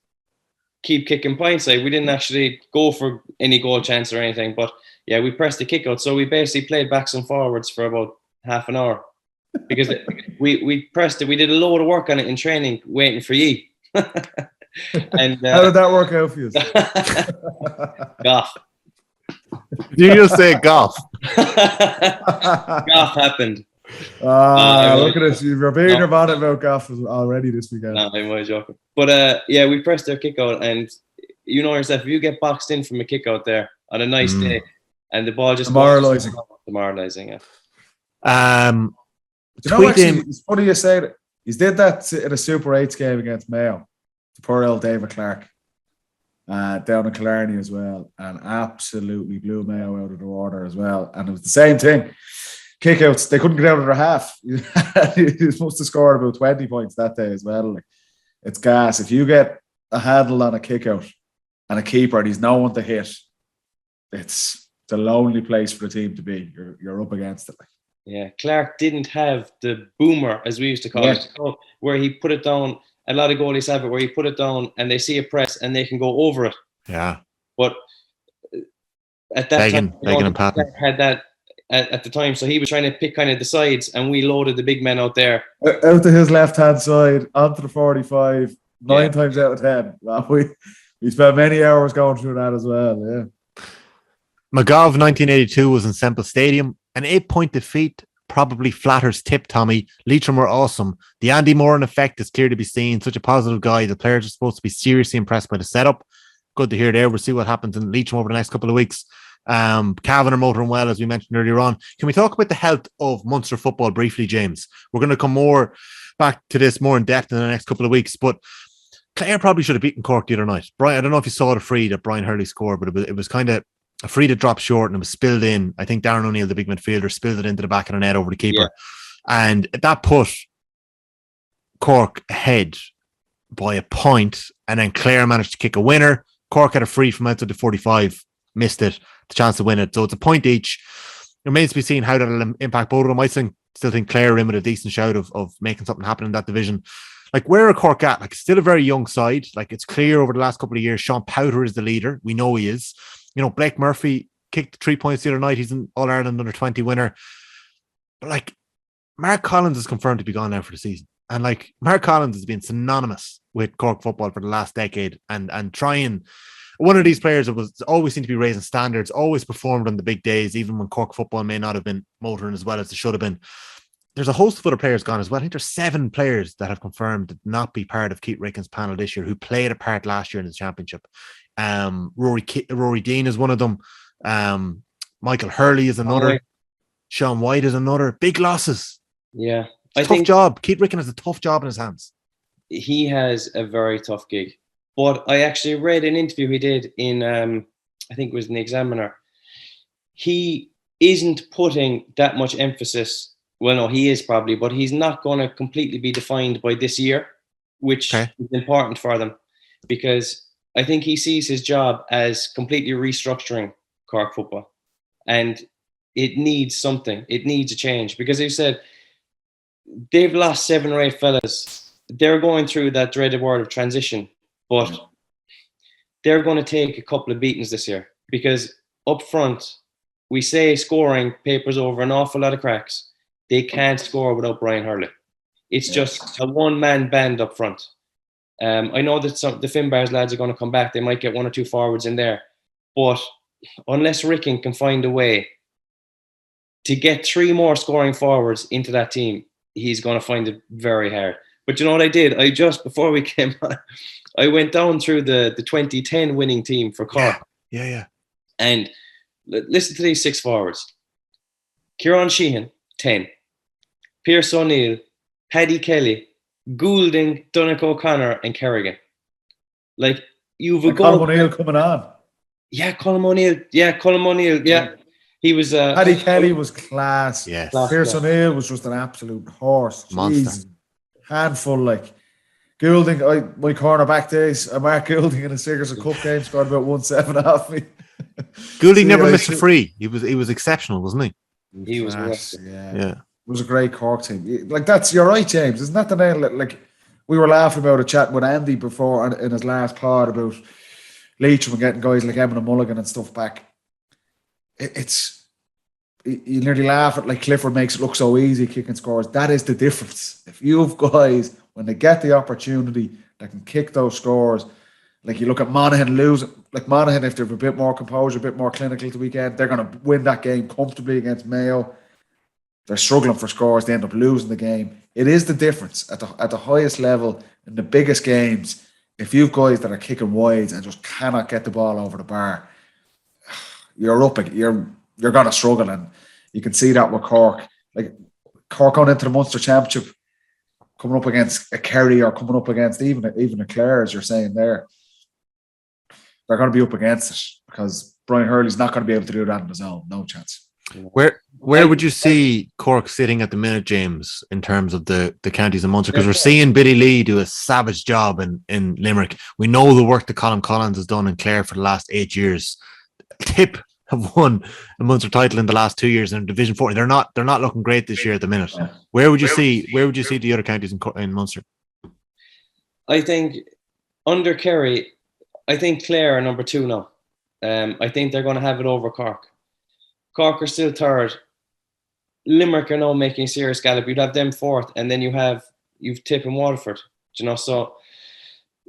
keep kicking points. Like, we didn't actually go for any goal chance or anything. But yeah, we pressed the kick out. So we basically played backs and forwards for about half an hour. Because we pressed it. We did a load of work on it in training, waiting for you. And how did that work out for you? Gough. Did you just say Gough? Gough happened. Look at this. You're being about it about Gough already this weekend. No, I'm only joking. But yeah, we pressed their kick out, and you know yourself, if you get boxed in from a kick out there on a nice day and the ball just demoralizing, yeah. You know, actually, it's funny you say that. He did that in a Super 8s game against Mayo, the poor old David Clark, down in Killarney as well, and absolutely blew Mayo out of the water as well. And it was the same thing. Kickouts, they couldn't get out of their half. He must have scored about 20 points that day as well. Like, it's gas. If you get a handle on a kickout and a keeper and he's no one to hit, it's a lonely place for the team to be. You're up against it. Yeah, Clark didn't have the boomer, as we used to call it, where he put it down. A lot of goalies have it where you put it down and they see a press and they can go over it. Yeah. But at that time, and Patton had that at the time. So he was trying to pick kind of the sides, and we loaded the big men out there. Out to his left-hand side, onto the 45, 9 times out of 10. Well, we spent many hours going through that as well, yeah. Magov 1982 was in Semple Stadium. An 8-point defeat probably flatters Tipp, Tommy. Leitrim were awesome. The Andy Moran effect is clear to be seen. Such a positive guy. The players are supposed to be seriously impressed by the setup. Good to hear there. We'll see what happens in Leitrim over the next couple of weeks. Cavan are motoring well, as we mentioned earlier on. Can we talk about the health of Munster football briefly, James? We're going to come more back to this more in depth in the next couple of weeks, but Clare probably should have beaten Cork the other night. Brian, I don't know if you saw the free that Brian Hurley scored, but it was kind of a free that dropped short and it was spilled in. I think Darren O'Neill, the big midfielder, spilled it into the back of the net over the keeper. Yeah. And that put Cork ahead by a point, and then Clare managed to kick a winner. Cork had a free from outside the 45, missed it, the chance to win it. So it's a point each. It remains to be seen how that'll impact both of them. I still think Clare are in with a decent shout of making something happen in that division. Like, where are Cork at? Like, still a very young side. Like, it's clear over the last couple of years, Sean Powter is the leader. We know he is. You know, Blake Murphy kicked 3 points the other night. He's an All-Ireland under-20 winner. But, like, Mark Collins is confirmed to be gone now for the season. And, like, Mark Collins has been synonymous with Cork football for the last decade. And one of these players that was always seemed to be raising standards, always performed on the big days, even when Cork football may not have been motoring as well as they should have been. There's a host of other players gone as well. I think there's 7 players that have confirmed to not be part of Keith Ricken's panel this year who played a part last year in the championship. Rory Dean is one of them. Michael Hurley is another. Sean White is another. Big losses. Yeah. Tough job. Keith Ricken has a tough job in his hands. He has a very tough gig. But I actually read an interview he did in, I think it was in the Examiner. He isn't putting that much emphasis. Well, no, he is probably, but he's not going to completely be defined by this year, which is important for them, because I think he sees his job as completely restructuring Cork football. And it needs something. It needs a change because you said they've lost 7 or 8 fellas. They're going through that dreaded word of transition, but they're going to take a couple of beatings this year because up front, we say scoring papers over an awful lot of cracks. They can't score without Brian Hurley. It's just a one-man band up front. I know that the Finbars lads are going to come back. They might get 1 or 2 forwards in there. But unless Ricken can find a way to get 3 more scoring forwards into that team, he's going to find it very hard. But you know what I did? I just, before we came on, I went down through the 2010 winning team for Cork. Yeah. And listen to these 6 forwards. Kieran Sheehan, 10. Pierce O'Neill, Paddy Kelly, Goulding, Donegal O'Connor, and Kerrigan. Like, you've a Colm O'Neill coming on. Yeah, Colm O'Neill. Yeah. He was... Paddy Kelly was class. Yes. Pierce O'Neill was just an absolute horse. Monster. Jeez. Handful, like. Goulding, my cornerback days, Mark Goulding in a Sigerson Cup game scored about 1-7 off me. Goulding never missed a free. He was exceptional, wasn't he? He was yeah. It was a great Cork team. Like, you're right, James. Isn't that the name? Like, we were laughing about it, chatting with Andy before in his last pod about Leitrim and getting guys like Eamon and Mulligan and stuff back. You nearly laugh at, like, Clifford makes it look so easy kicking scores. That is the difference. If you have guys, when they get the opportunity, that can kick those scores, like you look at Monaghan losing, like Monaghan, if they're a bit more composure, a bit more clinical the weekend, they're going to win that game comfortably against Mayo. They're struggling for scores. They end up losing the game. It is the difference at the highest level in the biggest games. If you've guys that are kicking wides and just cannot get the ball over the bar, you're going to struggle, and you can see that with Cork. Like Cork going into the Munster Championship, coming up against a Kerry or coming up against even a Clare, as you're saying there, they're going to be up against it because Brian Hurley's not going to be able to do that on his own. No chance. Where would you see Cork sitting at the minute, James, in terms of the counties and Munster? Because we're seeing Billy Lee do a savage job in Limerick. We know the work that Colin Collins has done in Clare for the last 8 years. Tipp have won a Munster title in the last 2 years in Division 4. They're not looking great this year at the minute. Where would you see the other counties in Munster? I think under Kerry, I think Clare are number 2 now. I think they're going to have it over Cork. Cork are still 3rd. Limerick are now making serious gallop. You'd have them 4th, and then you've Tipp and Waterford. So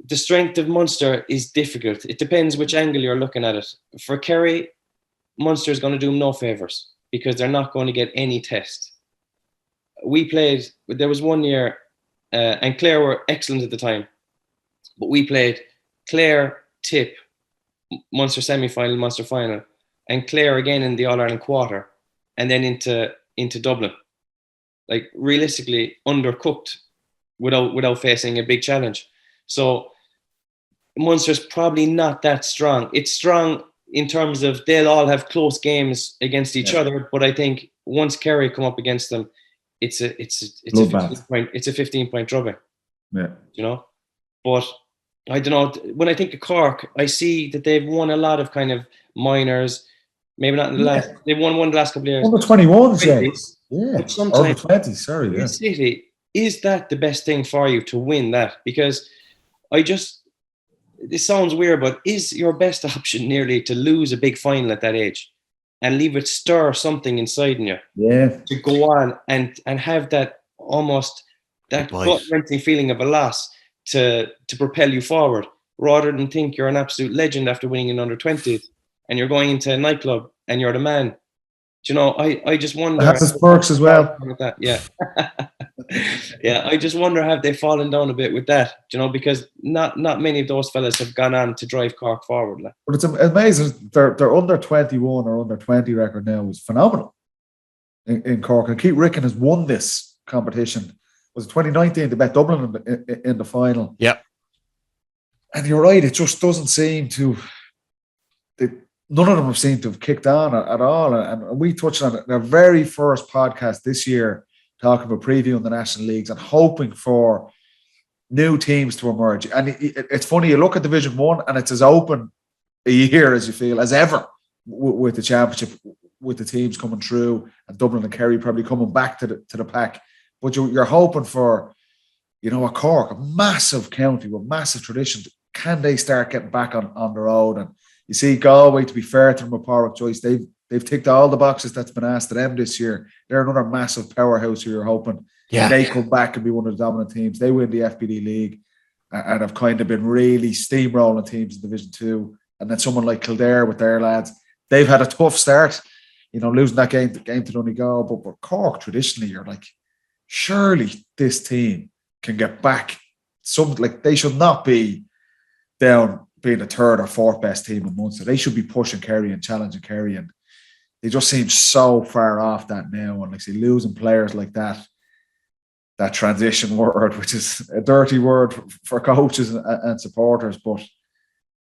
the strength of Munster is difficult. It depends which angle you're looking at it. For Kerry, Munster is going to do them no favours because they're not going to get any test. There was 1 year, and Clare were excellent at the time, but we played Clare, Tipp, Munster semi-final, Munster final, and Clare again in the All-Ireland quarter, and then into Dublin. Like, realistically, undercooked without facing a big challenge. So Munster's probably not that strong. It's strong in terms of they'll all have close games against each other, but I think once Kerry come up against them, it's a 15-point drubbing. Yeah. But I don't know. When I think of Cork, I see that they've won a lot of kind of minors. Maybe not in the last. They've won one the last couple of years. Under 21s, James. Yeah. Under 20. Sorry. Yeah. City, is that the best thing for you to win that? Because it sounds weird, but is your best option nearly to lose a big final at that age and leave it stir something inside in you? Yeah. To go on and have that almost that gut-wrenching feeling of a loss to propel you forward, rather than think you're an absolute legend after winning in under 20s and you're going into a nightclub and you're the man. I just wonder. It has its perks as well. Yeah. Yeah, I just wonder, have they fallen down a bit with that? Because not many of those fellas have gone on to drive Cork forward. But it's amazing. Their under 21 or under 20 record now is phenomenal in Cork. And Keith Ricken has won this competition. Was it 2019? They bet Dublin in the final. Yeah. And you're right, it just doesn't seem to. None of them have seemed to have kicked on at all. And we touched on it in our very first podcast this year, talking about previewing the national leagues and hoping for new teams to emerge. And it's funny, you look at Division 1 and it's as open a year as you feel as ever with the championship. with the teams coming through, and Dublin and Kerry probably coming back to the pack. But you're hoping for, a Cork, a massive county with massive traditions. Can they start getting back on the road? And you see Galway, to be fair to them, with Pádraic Joyce, they've ticked all the boxes that's been asked of them this year. They're another massive powerhouse who you're hoping they come back and be one of the dominant teams. They win the FBD League and have kind of been really steamrolling teams in Division 2. And then someone like Kildare with their lads, they've had a tough start, losing that game to Donegal. But Cork, traditionally, you're like, surely this team can get back. They should not be down being the third or fourth best team in Munster. They should be pushing Kerry and challenging Kerry, and they just seem so far off that now. And losing players like that transition word, which is a dirty word for coaches and supporters, but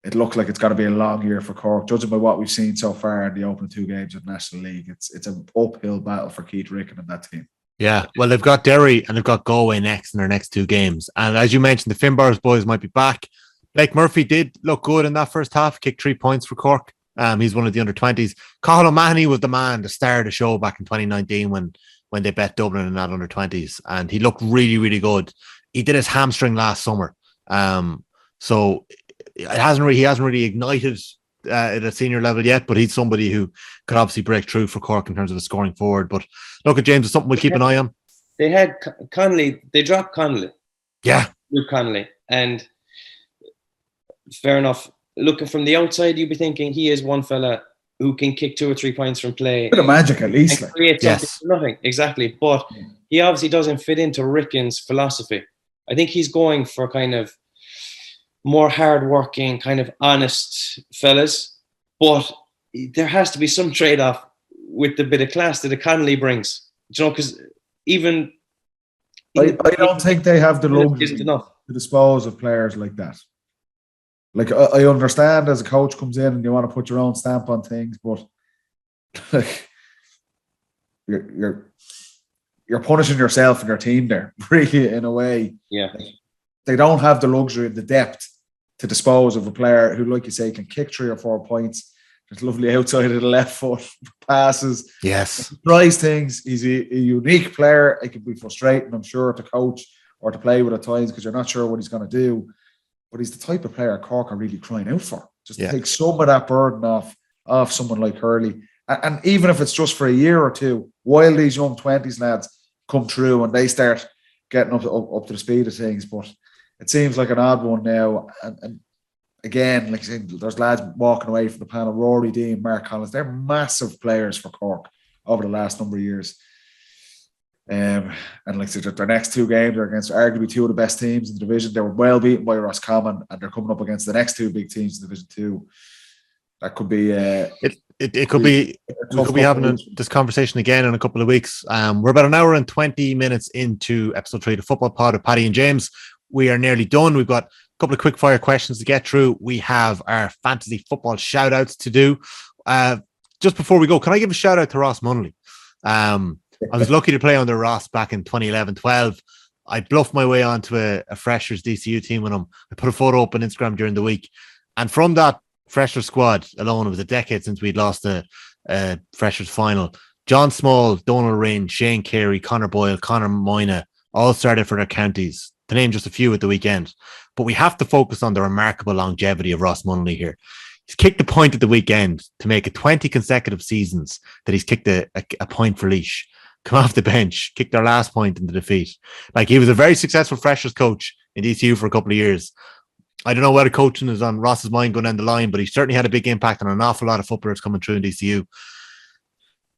it looked like it's going to be a long year for Cork, judging by what we've seen so far in the opening 2 games of the National League. It's an uphill battle for Keith Ricken and that team. Yeah, well, they've got Derry and they've got Galway next in their next 2 games. And as you mentioned, the Finbars boys might be back. Blake Murphy did look good in that first half, kicked 3 points for Cork. He's one of the under-20s. Cathal O'Mahony was the man to start the show back in 2019 when they bet Dublin in that under-20s. And he looked really, really good. He did his hamstring last summer. So he hasn't really ignited at a senior level yet, but he's somebody who could obviously break through for Cork in terms of a scoring forward. But look at James, it's something we'll keep an eye on. They had Connolly, they dropped Connolly. Yeah. Luke Connolly. And fair enough. Looking from the outside, you'd be thinking he is one fella who can kick 2 or 3 points from play. Bit of magic, at least. Create something from nothing. Exactly. But he obviously doesn't fit into Ricken's philosophy. I think he's going for kind of more hard-working, kind of honest fellas. But there has to be some trade-off with the bit of class that a Connolly brings. Because even... I don't think they have the luxury to dispose of players like that. I understand as a coach comes in and you want to put your own stamp on things, but you're punishing yourself and your team there, really, in a way. Yeah. They don't have the luxury of the depth to dispose of a player who, like you say, can kick 3 or 4 points. There's lovely outside of the left foot passes. Yes. He tries things. He's a unique player. It can be frustrating, I'm sure, to coach or to play with at times because you're not sure what he's going to do. But he's the type of player Cork are really crying out for. Just to take some of that burden off someone like Hurley. And even if it's just for a year or 2, while these young 20s lads come through and they start getting up to the speed of things. But it seems like an odd one now. And again, like I said, there's lads walking away from the panel. Rory Dean, Mark Collins. They're massive players for Cork over the last number of years. And like I said, their next 2 games are against arguably 2 of the best teams in the division. They were well beaten by Roscommon, and they're coming up against the next 2 big teams in Division 2. That could be it could be we could be having this conversation again in a couple of weeks. We're about an hour and 20 minutes into episode 3 of the Football Pod of Paddy and James. We are nearly done. We've got a couple of quick fire questions to get through. We have our fantasy football shout outs to do. Just before we go, can I give a shout out to Ross Munnelly? I was lucky to play under Ross back in 2011-12. I bluffed my way onto a freshers DCU team with him. I put a photo up on Instagram during the week. And from that freshers squad alone, it was a decade since we'd lost a freshers final. John Small, Donal Rinn, Shane Carey, Conor Boyle, Conor Moyna all started for their counties, to name just a few at the weekend. But we have to focus on the remarkable longevity of Ross Munnelly here. He's kicked a point at the weekend to make it 20 consecutive seasons that he's kicked a point for Laois. Come off the bench, kicked their last point in the defeat. Like, he was a very successful freshers coach in DCU for a couple of years. I don't know whether coaching is on Ross's mind going down the line, but he certainly had a big impact on an awful lot of footballers coming through in DCU.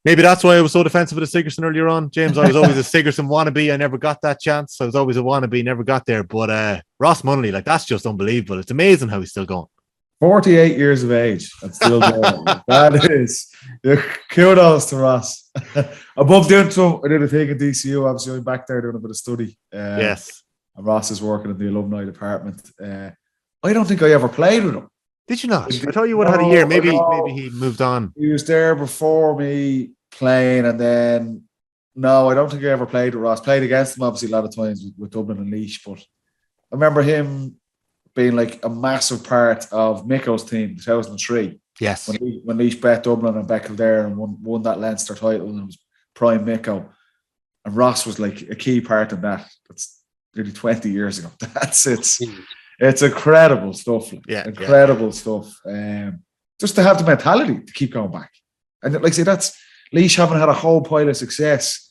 Maybe that's why I was so defensive of the Sigerson earlier on, James. I was always a Sigerson wannabe. I never got that chance. I was always a wannabe, never got there. But Ross Munnelly, like, that's just unbelievable. It's amazing how he's still going. 48 years of age and still going. That is kudos to Ross. Above doing some, I did a thing in DCU. Obviously, I'm back there doing a bit of study. Yes. And Ross is working in the alumni department. I don't think I ever played with him. Did you not? I thought you would have had a year. Maybe he moved on. He was there before me playing, and then no, I don't think I ever played with Ross. Played against him obviously a lot of times with Dublin and Laois, but I remember him being like a massive part of Miko's team, 2003. Yes. When Laois bet Dublin and bet Kildare and won that Leinster title, and it was prime Micko. And Ross was like a key part of that. That's nearly 20 years ago. It's incredible stuff. Incredible stuff. Just to have the mentality to keep going back. And like I say, that's Laois haven't had a whole pile of success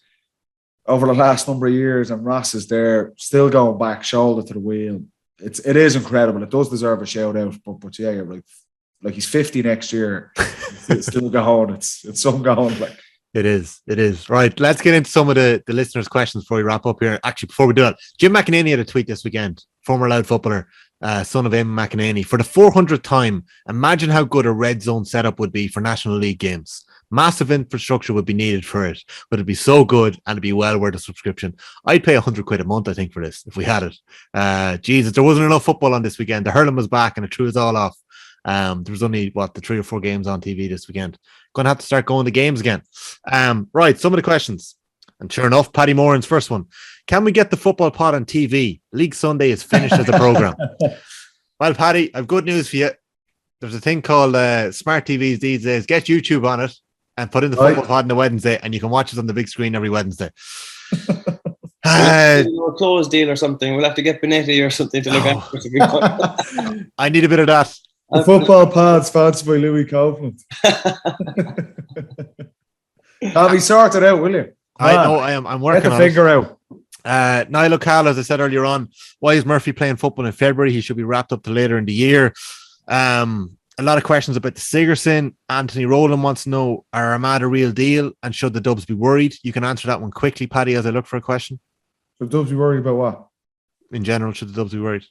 over the last number of years, and Ross is there, still going back, shoulder to the wheel. It is incredible. It does deserve a shout out. But yeah, you're right. Like he's 50 next year. It's still going. It's some going. Like it is. Right. Let's get into some of the listeners' questions before we wrap up here. Actually, before we do that, Jim McEnany had a tweet this weekend. Former Loud footballer, son of Eamon McEnany. For the 400th time, imagine how good a RedZone setup would be for National League games. Massive infrastructure would be needed for it, but it'd be so good and it'd be well worth a subscription. I'd pay £100 a month, I think, for this if we had it. Jesus, there wasn't enough football on this weekend. The hurling was back and it threw us all off. There was only the 3 or 4 games on TV this weekend. Going to have to start going to games again. Right, some of the questions. And sure enough, Paddy Moran's first one. Can we get the football pod on TV? League Sunday is finished as a programme. Well, Paddy, I've good news for you. There's a thing called smart TVs these days. Get YouTube on it and put in the football pod on the Wednesday, and you can watch it on the big screen every Wednesday. A closed deal or something. We'll have to get Benetti or something to look after. I need a bit of that. The football pod sponsored by Louis Copeland. Tommy, sort it out, will you? I know I am. I'm working on it. Get the finger out. Niall O'Call, as I said earlier on, why is Murphy playing football in February? He should be wrapped up to later in the year. A lot of questions about the Sigerson. Anthony Rowland wants to know, are Armagh a real deal and should the Dubs be worried? You can answer that one quickly, Paddy, as I look for a question. Should the Dubs be worried about what? In general, should the Dubs be worried?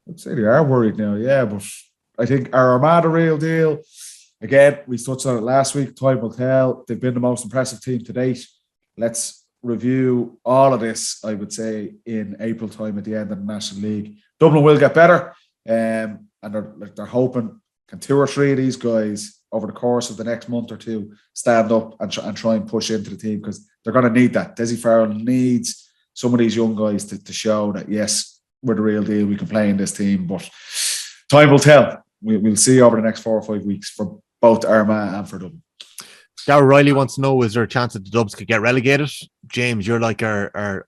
I'd say they are worried now, yeah, but I think are Armagh a real deal? Again, we touched on it last week. Time will tell. They've been the most impressive team to date. Let's review all of this, I would say, in April time at the end of the National League. Dublin will get better, and they're hoping can 2 or 3 of these guys over the course of the next month or 2 stand up and try and push into the team, because they're going to need that. Desi Farrell needs some of these young guys to show that, yes, we're the real deal. We can play in this team, but time will tell. We'll see over the next 4 or 5 weeks for both Armagh and for Dublin. Darryl Riley wants to know, is there a chance that the Dubs could get relegated? James, you're like our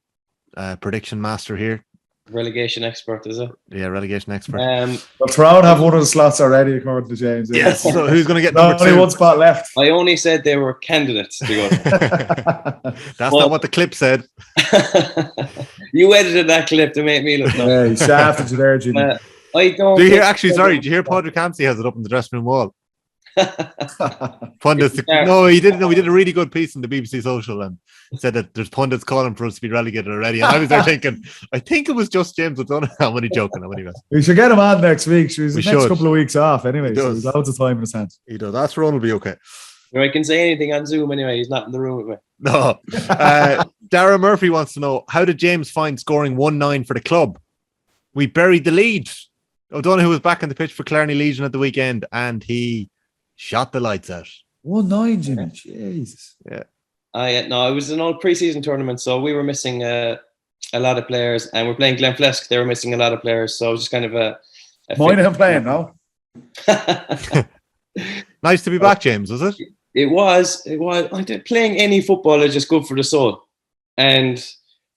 prediction master here. Relegation expert, is it? Yeah, relegation expert. Well, Tyrone have one of the slots already, according to James. Yes, so who's going to get number 2? Only one spot left. I only said they were candidates to go. That's not what the clip said. You edited that clip to make me look nice. Yeah, you shafted you there, Jimmy. I don't. Do you hear? Actually, sorry. Do you hear? Padraig Campsey has it up in the dressing room wall. Pundits. No, he didn't. No, we did a really good piece in the BBC Social and said that there's pundits calling for us to be relegated already. And I was there thinking, I think it was just James O'Donoghue. I'm only joking. We should get him on next week. He's the next couple of weeks off anyway. So he's loads of time in his hands. He does. That's Ron will be okay. I can say anything on Zoom anyway. He's not in the room with me. No. Dara Murphy wants to know, how did James find scoring 1-9 for the club? We buried the lead. O'Donoghue was back on the pitch for Clarny Legion at the weekend and he shot the lights out. 1-9, Jimmy. Jesus. Yeah. No, it was an old pre-season tournament, so we were missing a lot of players, and we're playing Glenflesk. They were missing a lot of players, so it was just kind of a Moynihan playing now. Nice to be back, James, was it? It was. Playing any football is just good for the soul, and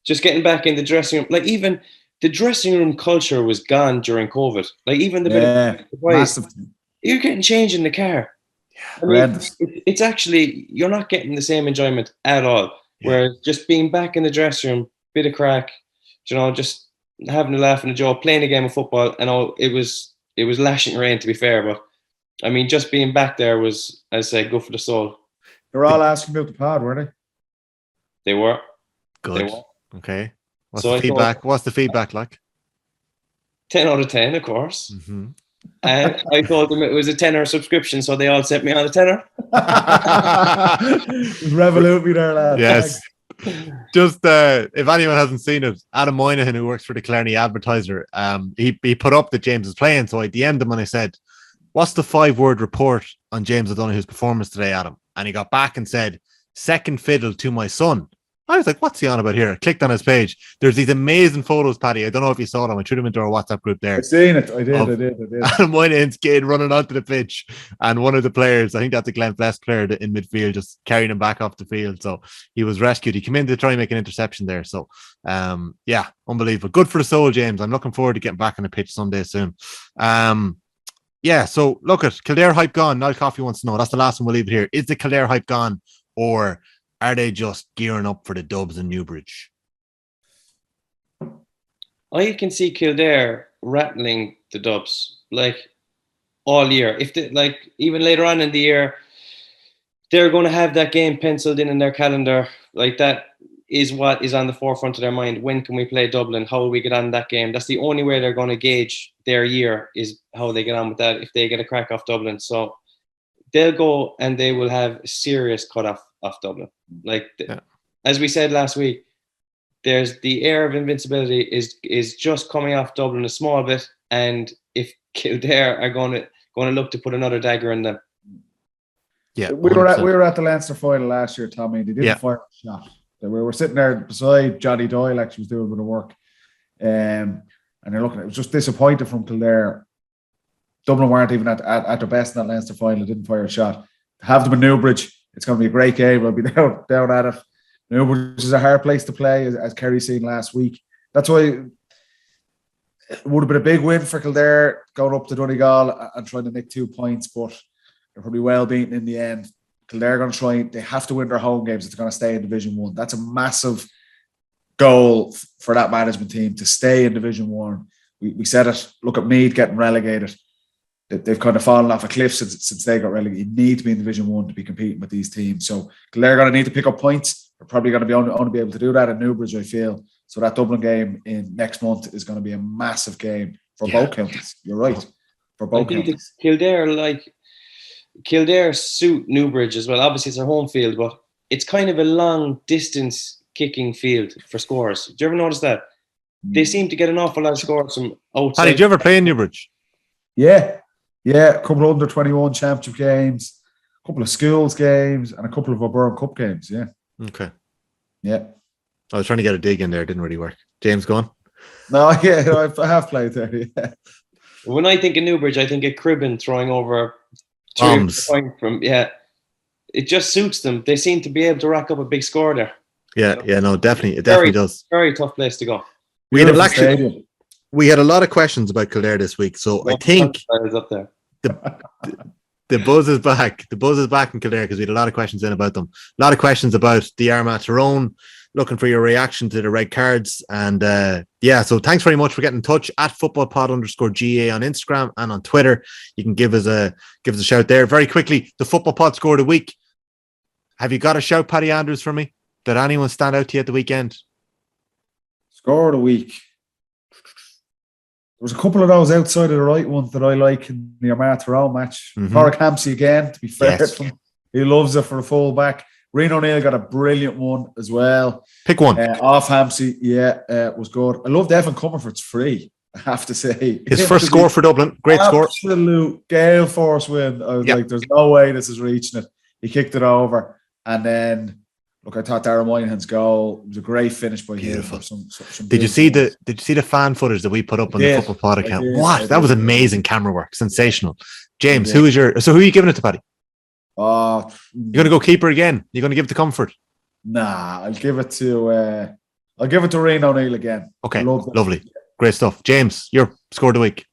just getting back in the dressing room. Like, even the dressing room culture was gone during COVID. Like, even the bit of massive. You're getting changed in the car. I mean, it's actually, you're not getting the same enjoyment at all. Yeah. Whereas just being back in the dressing room, bit of crack, just having a laugh and a joke, playing a game of football, and all, it was lashing rain, to be fair. But I mean, just being back there was, as I say, good for the soul. They're all asking about the pod, weren't they? They were. Good. They were. Okay. What's the feedback? What's the feedback like? 10 out of 10, of course. Mm-hmm. And I told them it was a tenner subscription, so they all sent me on a tenner. Revolut me there, lad. Yes. Just if anyone hasn't seen it, Adam Moynihan, who works for the Clarny Advertiser, he put up that James was playing, so I DM'd him and I said, what's the 5-word report on James O'Donoghue's performance today, Adam? And he got back and said, second fiddle to my son. I was like, what's he on about here? I clicked on his page. There's these amazing photos, Paddy. I don't know if you saw them. I threw them into our WhatsApp group there. I've seen it. I did. Adam Moynihan's kid running onto the pitch, and one of the players, I think that's a Glenflesk player in midfield, just carrying him back off the field. So he was rescued. He came in to try and make an interception there. So, yeah, unbelievable. Good for the soul, James. I'm looking forward to getting back on the pitch someday soon. Yeah, so look at Kildare hype gone. Niall Coffey wants to know. That's the last one. We'll leave it here. Is the Kildare hype gone, or are they just gearing up for the Dubs in Newbridge? I can see Kildare rattling the Dubs like all year. If they, like even later on in the year, they're going to have that game penciled in their calendar. Like that is what is on the forefront of their mind. When can we play Dublin? How will we get on that game? That's the only way they're going to gauge their year is how they get on with that. If they get a crack off Dublin, so they'll go and they will have a serious cut off Dublin. Like as we said last week, there's the air of invincibility is just coming off Dublin a small bit, and if Kildare are going to look to put another dagger in them. Yeah, we were at the Leinster final last year, Tommy. They didn't fire a shot. We were sitting there beside Johnny Doyle. Actually, was doing a bit of work, and they're looking. It was just disappointed from Kildare. Dublin weren't even at their best in that Leinster final. Didn't fire a shot. To have them in Newbridge, it's going to be a great game. We'll be down at it. Newbridge is a hard place to play, as Kerry seen last week. That's why it would have been a big win for Kildare going up to Donegal and trying to nick 2 points, but they're probably well beaten in the end. Kildare are going to try. They have to win their home games if they're going to stay in Division 1. That's a massive goal for that management team to stay in Division 1. We said it. Look at Meath getting relegated. They've kind of fallen off a cliff since they got relegated. You need to be in Division 1 to be competing with these teams. So Kildare are going to need to pick up points. They're probably going to be only be able to do that in Newbridge, I feel. So that Dublin game in next month is going to be a massive game for both counties. You're right. For both counties. Kildare suit Newbridge as well. Obviously, it's their home field, but it's kind of a long distance kicking field for scores. Do you ever notice that? They seem to get an awful lot of scores from outside. Did you ever play in Newbridge? Yeah. A couple of under 21 championship games, a couple of schools games, and a couple of O'Byrne Cup games. Yeah. Okay. Yeah. I was trying to get a dig in there. It didn't really work. James, go on. No, yeah, I have played there. Yeah. When I think of Newbridge, I think of Cribben throwing over bombs from. It just suits them. They seem to be able to rack up a big score there. Yeah, no, definitely. It definitely does. Very tough place to go. We had a lot of questions about Kildare this week, so I think up there. the buzz is back. The buzz is back in Kildare because we had a lot of questions in about them. A lot of questions about the Armagh-Tyrone. Looking for your reaction to the red cards. And so thanks very much for getting in touch at footballpod_GA on Instagram and on Twitter. You can give us a shout there. Very quickly, the Football Pod score of the week. Have you got a shout, Paddy Andrews, for me? Did anyone stand out to you at the weekend? Score of the week. There was a couple of those outside of the right ones that I like in the Armagh-Tyrone match. Cork Hampsey again, to be fair. Yes. He loves it for a full back. Rian O'Neill got a brilliant one as well. Pick one. Off Hampsey, was good. I loved Evan Comerford's free, I have to say. His first score for Dublin. Great score. Absolute gale force win. I was like, there's no way this is reaching it. He kicked it over. And then, look, I thought Darragh Moynihan's goal was a great finish by him. Did you see the fan footage that we put up on the Football Pod account? That was amazing camera work. Sensational. James, who are you giving it to, Paddy? You're going to go keeper again? You're going to give it to Comfort? Nah, I'll give it to Rian O'Neill again. Okay, lovely. Great stuff. James, your score of the week.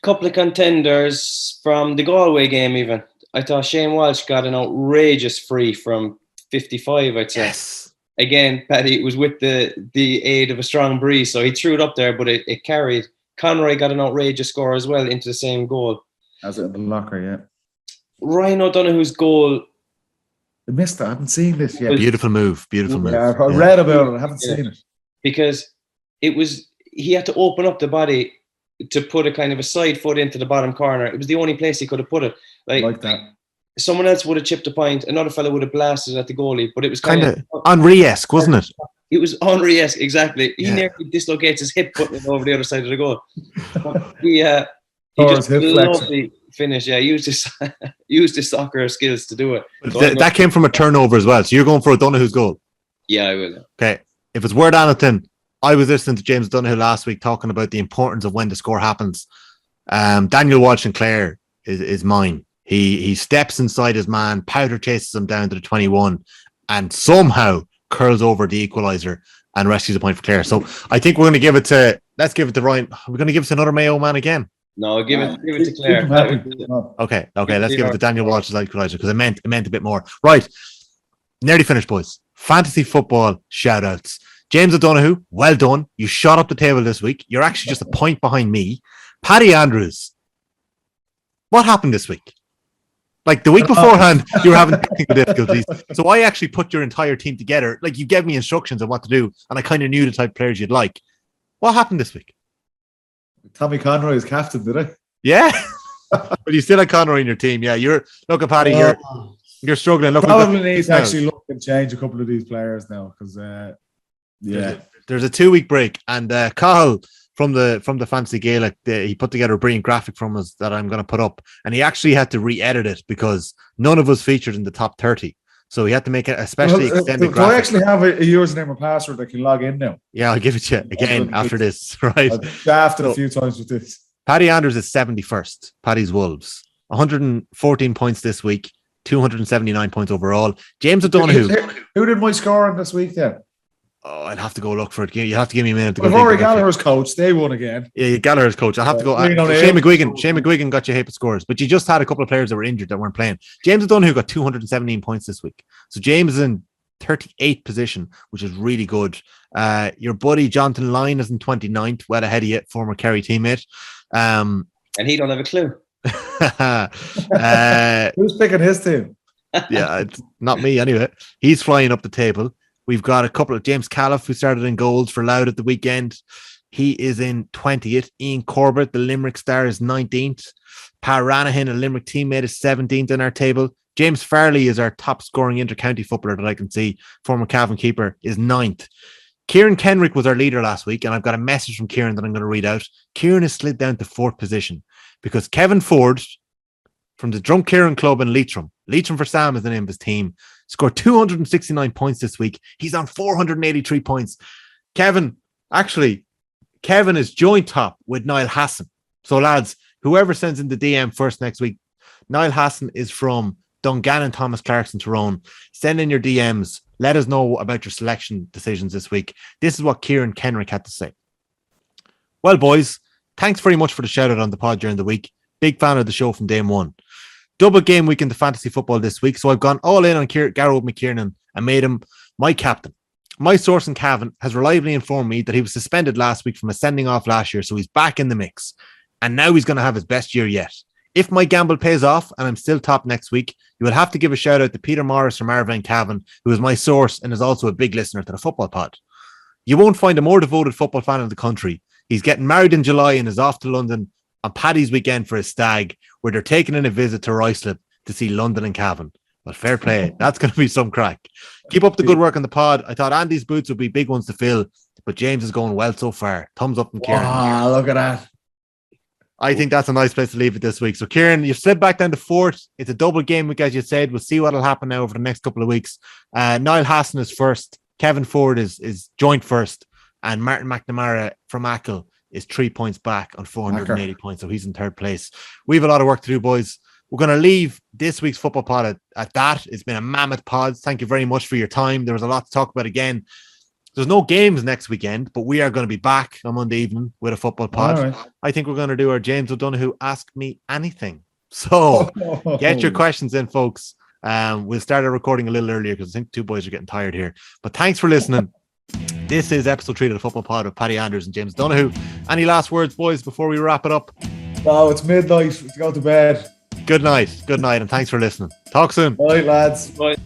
Couple of contenders from the Galway game even. I thought Shane Walsh got an outrageous free from 55, I'd say. Yes. Again, Paddy was with the aid of a strong breeze, so he threw it up there, but it carried. Conroy got an outrageous score as well into the same goal. As it in the locker, yeah. Ryan O'Donoghue's goal. I missed that. I haven't seen this yet. Beautiful move. Yeah, I read about it. I haven't seen it. Because he had to open up the body to put a kind of a side foot into the bottom corner. It was the only place he could have put it. Like that. Someone else would have chipped a point. Another fella would have blasted at the goalie. But it was kind of Henry-esque, wasn't it? It was Henry-esque, exactly. He nearly dislocates his hip putting it over the other side of the goal. He just lovely finish. Yeah, used his soccer skills to do it. That came from a turnover as well. So you're going for O'Donoghue's goal. Yeah, I will. Okay. If it's word anything, I was listening to James O'Donoghue last week talking about the importance of when the score happens. Daniel Walsh and Clare is mine. He steps inside his man, powder chases him down to the 21, and somehow curls over the equaliser and rescues a point for Clare. So I think we're going to give it to, let's give it to Ryan. We're going to give it to another Mayo man again. No, give it to Clare. Okay, let's give it to Daniel Walsh's equaliser because it meant a bit more. Right, nearly finished, boys. Fantasy football shout-outs. James O'Donoghue, well done. You shot up the table this week. You're actually just a point behind me. Paddy Andrews, what happened this week? Like the week beforehand, you were having technical difficulties. So I actually put your entire team together. Like you gave me instructions on what to do, and I kind of knew the type of players you'd like. What happened this week? Tommy Conroy is captain, did I? Yeah. But you still had Conroy in your team. Yeah, look at Paddy, you're struggling. Look, probably needs to actually look and change a couple of these players now because there's a 2-week break, and Cahill from the Fantasy Gaelic, he put together a brilliant graphic from us that I'm going to put up, and he actually had to re-edit it because none of us featured in the top 30. So he had to make it especially extended graphic. Do I actually have a username or password that can log in now? Yeah, I'll give it to you again after this. Right, I've shafted a few times with this. Paddy Andrews is 71st. Paddy's Wolves, 114 points this week, 279 points overall. James O'Donoghue. Who did my scoring this week then? Oh, I'd have to go look for it. You have to give me a minute to go. Rory Gallagher's coach. They won again. Yeah, Gallagher's coach. I'll have to go. Shane McGuigan got you heap scores, but you just had a couple of players that were injured that weren't playing. James O'Donoghue got 217 points this week. So James is in 38th position, which is really good. Your buddy Jonathan Lyne is in 29th, well ahead of you, former Kerry teammate. And he don't have a clue. Who's picking his team? Yeah, it's not me anyway. He's flying up the table. We've got a couple of James Califf who started in goals for Louth at the weekend. He is in 20th. Ian Corbett, the Limerick star, is 19th. Pa Ranahan, a Limerick teammate, is 17th in our table. James Farley is our top scoring inter-county footballer that I can see. Former Cavan keeper is 9th. Kieran Kenrick was our leader last week, and I've got a message from Kieran that I'm going to read out. Kieran has slid down to 4th position because Kevin Ford from the Drunk Kieran Club in Leitrim for Sam is the name of his team, scored 269 points this week. He's on 483 points. Kevin is joint top with Niall Hassan. So lads, whoever sends in the DM first next week, Niall Hassan is from Dungannon, Thomas Clarkson, Tyrone. Send in your DMs. Let us know about your selection decisions this week. This is what Kieran Kenrick had to say. Well, boys, thanks very much for the shout out on the pod during the week. Big fan of the show from day one. Double game week into fantasy football this week, so I've gone all in on Garrod McKiernan and made him my captain. My source in Cavan has reliably informed me that he was suspended last week from a sending off last year, so he's back in the mix. And now he's going to have his best year yet. If my gamble pays off and I'm still top next week, you will have to give a shout out to Peter Morris from Armagh and Cavan, who is my source and is also a big listener to the football pod. You won't find a more devoted football fan in the country. He's getting married in July and is off to London on Paddy's weekend for his stag, where they're taking in a visit to Ruislip to see London and Cavan. Well, fair play. That's going to be some crack. Keep up the good work on the pod. I thought Andy's boots would be big ones to fill, but James is going well so far. Thumbs up from Kieran. Wow, look at that. I think that's a nice place to leave it this week. So, Kieran, you've slid back down to 4th. It's a double game week, as you said. We'll see what will happen now over the next couple of weeks. Niall Hassan is first. Kevin Ford is joint first. And Martin McNamara from Ackle is 3 points back on 480 points. So he's in 3rd place. We have a lot of work to do, boys. We're going to leave this week's football pod at that. It's been a mammoth pod. Thank you very much for your time. There was a lot to talk about again. There's no games next weekend, but we are going to be back on Monday evening with a football pod. Right. I think we're going to do our James O'Donoghue Ask Me Anything. So get your questions in, folks. We'll start our recording a little earlier because I think two boys are getting tired here. But thanks for listening. This is episode 3 of the football pod with Paddy Andrews and James O'Donoghue. Any last words, boys, before we wrap it up? No, it's midnight. Let's go to bed. Good night, and thanks for listening. Talk soon. Bye, lads. Bye.